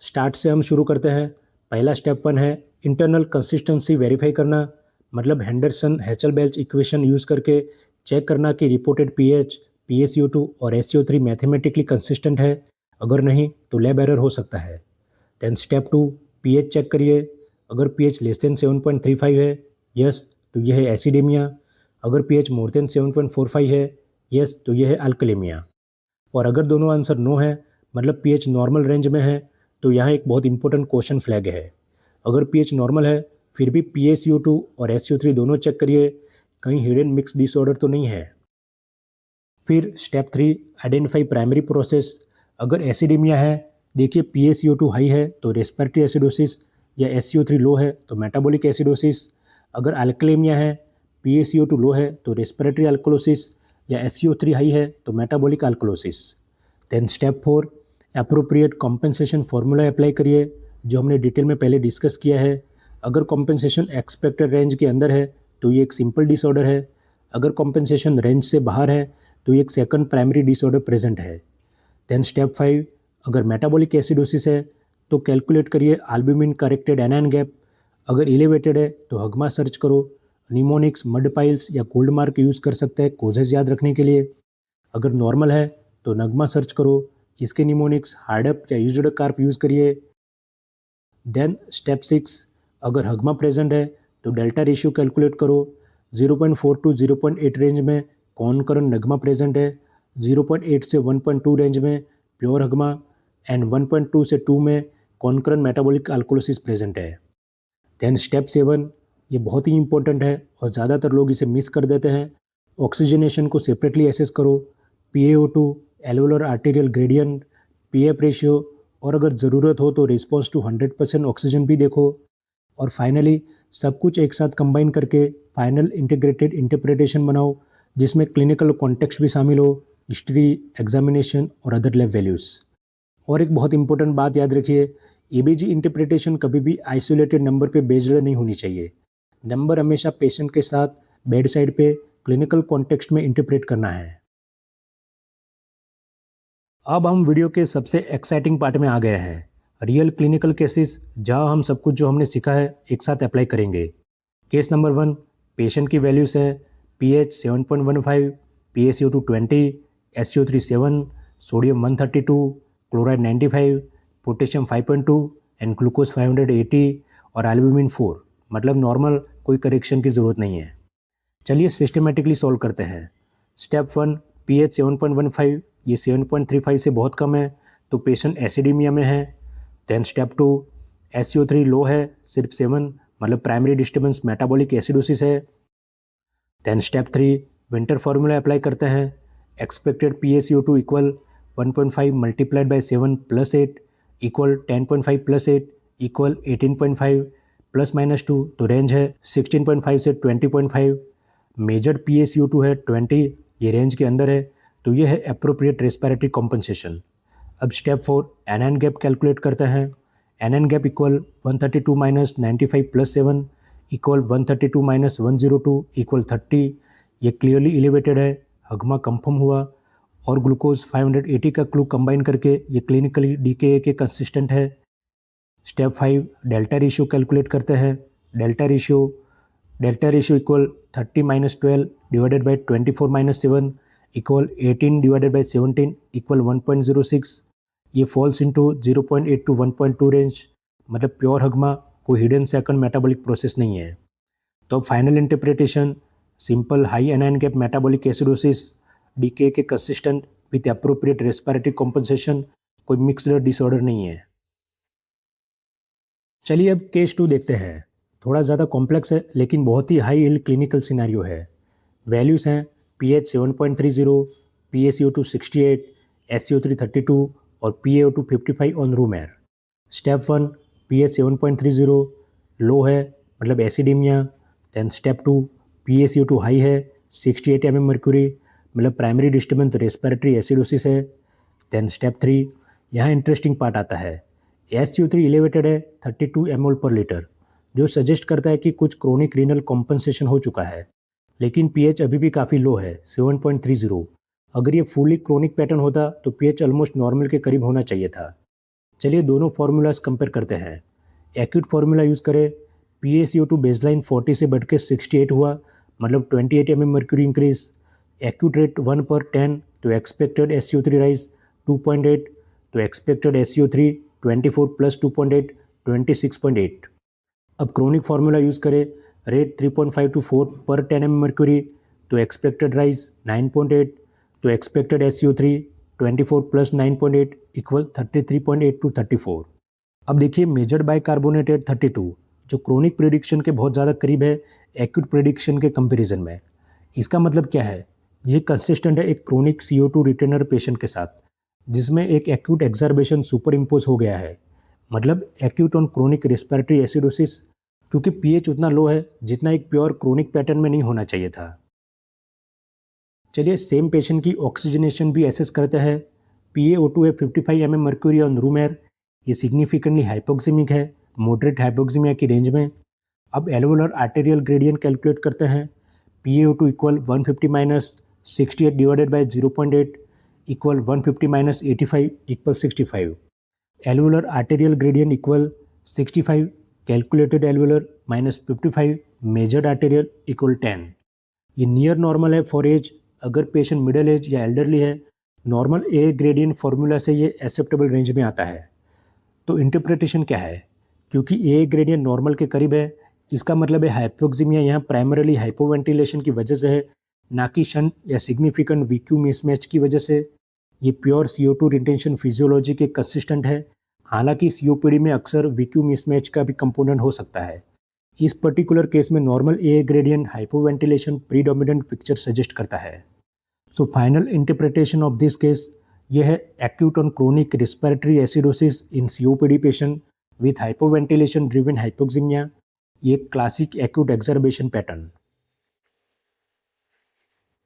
स्टार्ट से हम शुरू करते हैं। पहला स्टेप 1 है इंटरनल कंसिस्टेंसी वेरीफाई करना, मतलब हेंडरसन हैचल बेल्च इक्वेशन यूज़ करके चेक करना कि रिपोर्टेड पीएच, PaCO2 और SaO3 मैथमेटिकली कंसिस्टेंट है। अगर नहीं तो लैब एरर हो सकता है। देन स्टेप 2, पीएच चेक करिए। अगर पीएच लेस देन 7.35 है, यस, तो यह है एसिडेमिया। अगर पीएच मोर देन 7.45 है, यस, तो यह है अल्कलेमिया। और अगर दोनों आंसर नो है, मतलब पीएच नॉर्मल रेंज में है, तो यहाँ एक बहुत इंपॉर्टेंट क्वेश्चन फ्लैग है। अगर पीएच नॉर्मल है फिर भी PaCO2 और SaO3 दोनों चेक करिए, कहीं हिडन मिक्स डिसऑर्डर तो नहीं है। फिर स्टेप 3, आइडेंटिफाई प्राइमरी प्रोसेस। अगर एसिडेमिया है, देखिए PaCO2 हाई है तो रेस्पिरेटरी एसिडोसिस, या SaO3 लो है तो मेटाबॉलिक एसिडोसिस। अगर अल्कलेमिया है, PaCO2 लो है तो रेस्पिरेटरी अल्कोलोसिस, या SaO3 हाई है तो metabolic alkalosis. Then step 4, appropriate compensation formula apply करिए जो हमने डिटेल में पहले डिस्कस किया है। अगर कॉम्पेंसेशन एक्सपेक्टेड रेंज के अंदर है तो ये एक सिंपल डिसऑर्डर है। अगर कॉम्पेंसेशन रेंज से बाहर है तो ये एक सेकंड प्राइमरी डिसऑर्डर प्रेजेंट है। देन स्टेप 5, अगर मेटाबॉलिक एसिडोसिस है तो कैलकुलेट करिए एल्ब्यूमिन करेक्टेड एनायन गैप। अगर इलेवेटेड है तो हगमा सर्च करो। निमोनिक्स, मड पाइल्स या कोल्ड मार्क यूज़ कर सकते हैं कोजेज याद रखने के लिए। अगर नॉर्मल है तो नगमा सर्च करो। इसके निमोनिक्स हार्डअप या यूज्ड कार्प यूज़ करिए। देन स्टेप 6, अगर हगमा प्रेजेंट है तो डेल्टा रेशियो कैलकुलेट करो। 0.4 टू 0.8 रेंज में कॉनकरेंट नगमा प्रेजेंट है, 0.8 से 1.2 रेंज में प्योर हगमा, एंड 1.2 से 2 में कॉनकरेंट मेटाबॉलिक अल्कोलोसिस प्रेजेंट है। देन स्टेप 7, ये बहुत ही इंपॉर्टेंट है और ज़्यादातर लोग इसे मिस कर देते हैं। ऑक्सीजनेशन को सेपरेटली एसेस करो, PaO2, alveolar arterial gradient, PF ratio, और अगर ज़रूरत हो तो रिस्पॉन्स टू 100% ऑक्सीजन भी देखो। और फाइनली सब कुछ एक साथ कंबाइन करके फाइनल इंटीग्रेटेड इंटरप्रिटेशन बनाओ जिसमें क्लिनिकल कॉन्टेक्स्ट भी शामिल हो, हिस्ट्री, एग्जामिनेशन और अदर लैब वैल्यूज़। और एक बहुत इंपॉर्टेंट बात याद रखिए, एबीजी इंटरप्रिटेशन कभी भी आइसोलेटेड नंबर पे बेस्ड नहीं होनी चाहिए। नंबर हमेशा पेशेंट के साथ बेड साइड पे क्लिनिकल कॉन्टेक्स्ट में इंटरप्रेट करना है। अब हम वीडियो के सबसे एक्साइटिंग पार्ट में आ गए हैं, रियल क्लिनिकल केसेस, जहां हम सब कुछ जो हमने सीखा है एक साथ अप्लाई करेंगे। केस नंबर 1, पेशेंट की वैल्यूज है pH 7.15, PaCO2 20, SCO3 7, sodium 132, chloride 95, potassium 5.2 and glucose 580 और एल्ब्यूमिन 4, मतलब नॉर्मल, कोई करेक्शन की ज़रूरत नहीं है। चलिए सिस्टमेटिकली सॉल्व करते हैं। स्टेप 1, pH 7.15, ये 7.35 से बहुत कम है तो पेशेंट एसिडीमिया में है। देन स्टेप 2, SCO3 लो है, सिर्फ 7, मतलब प्राइमरी डिस्टर्बेंस मेटाबॉलिक एसिडोसिस है। Then step 3, Winter formula apply करते हैं। Expected PaCO2 equal 1.5 multiplied by 7 plus 8 equal 10.5 plus 8 equal 18.5 plus minus 2, तो रेंज है 16.5 से 20.5। मेजर्ड PaCO2 है 20, ये रेंज के अंदर है, तो ये है अप्रोप्रिएट रेस्पिरेटरी कॉम्पनसेशन। अब स्टेप 4, एनएन गैप कैलकुलेट करते हैं। Anion gap equal 132 minus 95 plus 7 equal 132 minus 102 equal 30। ये क्लियरली एलिवेटेड है, हगमा कंफर्म हुआ और ग्लूकोज 580 का क्लू कंबाइन करके ये क्लिनिकली DKA के कंसिस्टेंट है। स्टेप 5, डेल्टा रेशियो कैलकुलेट करते हैं। Delta ratio equal 30 minus 12 divided by 24 minus 7 equal 18 divided by 17 equal 1.06। ये फॉल्स इनटू 0.8 टू 1.2 रेंज, मतलब प्योर हगमा, कोई हिडन सेकंड मेटाबॉलिक प्रोसेस नहीं है। तो final interpretation, simple high anion gap metabolic acidosis, DKA के consistent with appropriate respiratory compensation, कोई mixed disorder नहीं है। चलिए अब केस 2 देखते हैं। थोड़ा ज़्यादा कॉम्प्लेक्स है लेकिन बहुत ही हाई यील्ड क्लिनिकल सिनेरियो है। वैल्यूज़ हैं pH 7.30, PaCO2 68, SCO3 32 और PaO2 55 on room air. Step 1, pH 7.30 लो है, मतलब acidaemia. Then step 2, PaCO2 high है, 68 mm मर्क्यूरी, मतलब प्राइमरी डिस्टर्बेंस रेस्पिरेटरी एसिडोसिस है। देन स्टेप 3, यहाँ इंटरेस्टिंग पार्ट आता है। SCO3 एलिवेटेड है 32 mol पर लीटर, जो सजेस्ट करता है कि कुछ क्रोनिक रीनल कॉम्पनसेशन हो चुका है, लेकिन pH अभी भी काफ़ी लो है 7.30। अगर ये फुली क्रोनिक पैटर्न होता तो pH ऑलमोस्ट नॉर्मल के करीब होना चाहिए था। चलिए दोनों फार्मूलाज कंपेयर करते हैं। एक्यूट फार्मूला यूज़ करें, PaCO2 बेसलाइन 40 से बढ़ के 68 हुआ, मतलब 28 mm mercury increase. Acute rate 1 पर 10, तो एक्सपेक्टेड SCO3 राइज 2.8, तो एक्सपेक्टेड SCO3 24 प्लस 2.8 26.8। अब क्रोनिक फार्मूला यूज़ करें, रेट 3.5 टू 4 पर 10 mm मर्क्यूरी, तो एक्सपेक्टेड राइज 9.8, तो expected SCO3 24 plus 9.8 equal 33.8 to 34। अब देखिए मेजर्ड बाय कार्बोनेटेड 32, जो क्रोनिक प्रेडिक्शन के बहुत ज़्यादा करीब है एक्यूट प्रेडिक्शन के कंपैरिजन में। इसका मतलब क्या है? ये कंसिस्टेंट है एक क्रोनिक CO2 रिटेनर पेशेंट के साथ, जिसमें एक एक्यूट एक्सार्बेशन सुपर इम्पोज हो गया है, मतलब acute on chronic respiratory acidosis, क्योंकि pH उतना लो है जितना एक प्योर क्रोनिक पैटर्न में नहीं होना चाहिए था। चलिए सेम पेशेंट की ऑक्सीजनेशन भी एसेस करते हैं। PaO2 है 55 mm mercury on room air, ये सिग्निफिकेंटली हाइपोक्सीमिक है, मॉडरेट हाइपोक्सीमिया की रेंज में। अब एल्वोलर आर्टेरियल ग्रेडियंट कैलकुलेट करते हैं। PaO2 equal 150 minus 68 divided by 0.8 equal 150 minus 85 equal 65। Alveolar arterial gradient equal 65 calculated alveolar minus 55 measured arterial equal 10। ये near normal है for as, अगर पेशेंट मिडिल एज या elderly है। Normal A gradient formula से ये acceptable range में आता है। तो इंटरप्रिटेशन क्या है? क्योंकि ए ग्रेडियंट नॉर्मल के करीब है, इसका मतलब है हाइपोक्सीमिया यहाँ प्राइमरली हाइपोवेंटिलेशन की वजह से है, ना कि शंट या सिग्निफिकेंट VQ मिसमैच की वजह से। ये प्योर CO2 रिटेंशन फिजियोलॉजी के कंसिस्टेंट है, हालांकि COPD में अक्सर VQ मिसमैच का भी कंपोनेंट हो सकता है। इस पर्टिकुलर केस में normal A gradient hypoventilation predominant picture suggest करता है। So final interpretation of this case यह है acute on chronic respiratory acidosis in COPD patient with hypoventilation driven hypoxaemia, ये क्लासिक एक्यूट एक्सर्बेशन पैटर्न।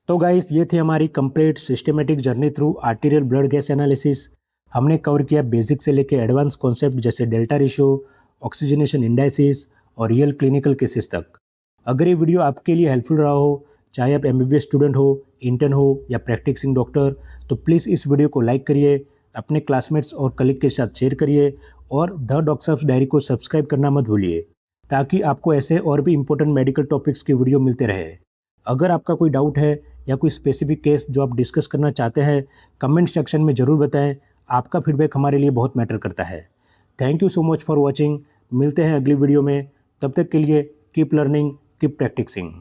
तो guys ये थी हमारी complete systematic journey through arterial blood gas analysis. हमने cover किया basic से लेकर एडवांस कॉन्सेप्ट जैसे डेल्टा रेशियो, ऑक्सीजनेशन इंडाइसिस और रियल क्लिनिकल केसेस तक। अगर ये वीडियो आपके लिए हेल्पफुल रहा हो चाहे आप एमबीबीएस स्टूडेंट हो, इंटर्न हो या प्रैक्टिसिंग डॉक्टर, तो प्लीज़ इस वीडियो को लाइक करिए, अपने क्लासमेट्स और कलीग के साथ शेयर करिए और द डॉक्टर्स डायरी को सब्सक्राइब करना मत भूलिए, ताकि आपको ऐसे और भी इम्पोर्टेंट मेडिकल टॉपिक्स के वीडियो मिलते रहे। अगर आपका कोई डाउट है या कोई स्पेसिफिक केस जो आप डिस्कस करना चाहते हैं, कमेंट सेक्शन में ज़रूर बताएं। आपका फीडबैक हमारे लिए बहुत मैटर करता है। Thank you so much for watching. मिलते हैं अगली वीडियो में। तब तक के लिए कीप लर्निंग, कीप प्रैक्टिसिंग।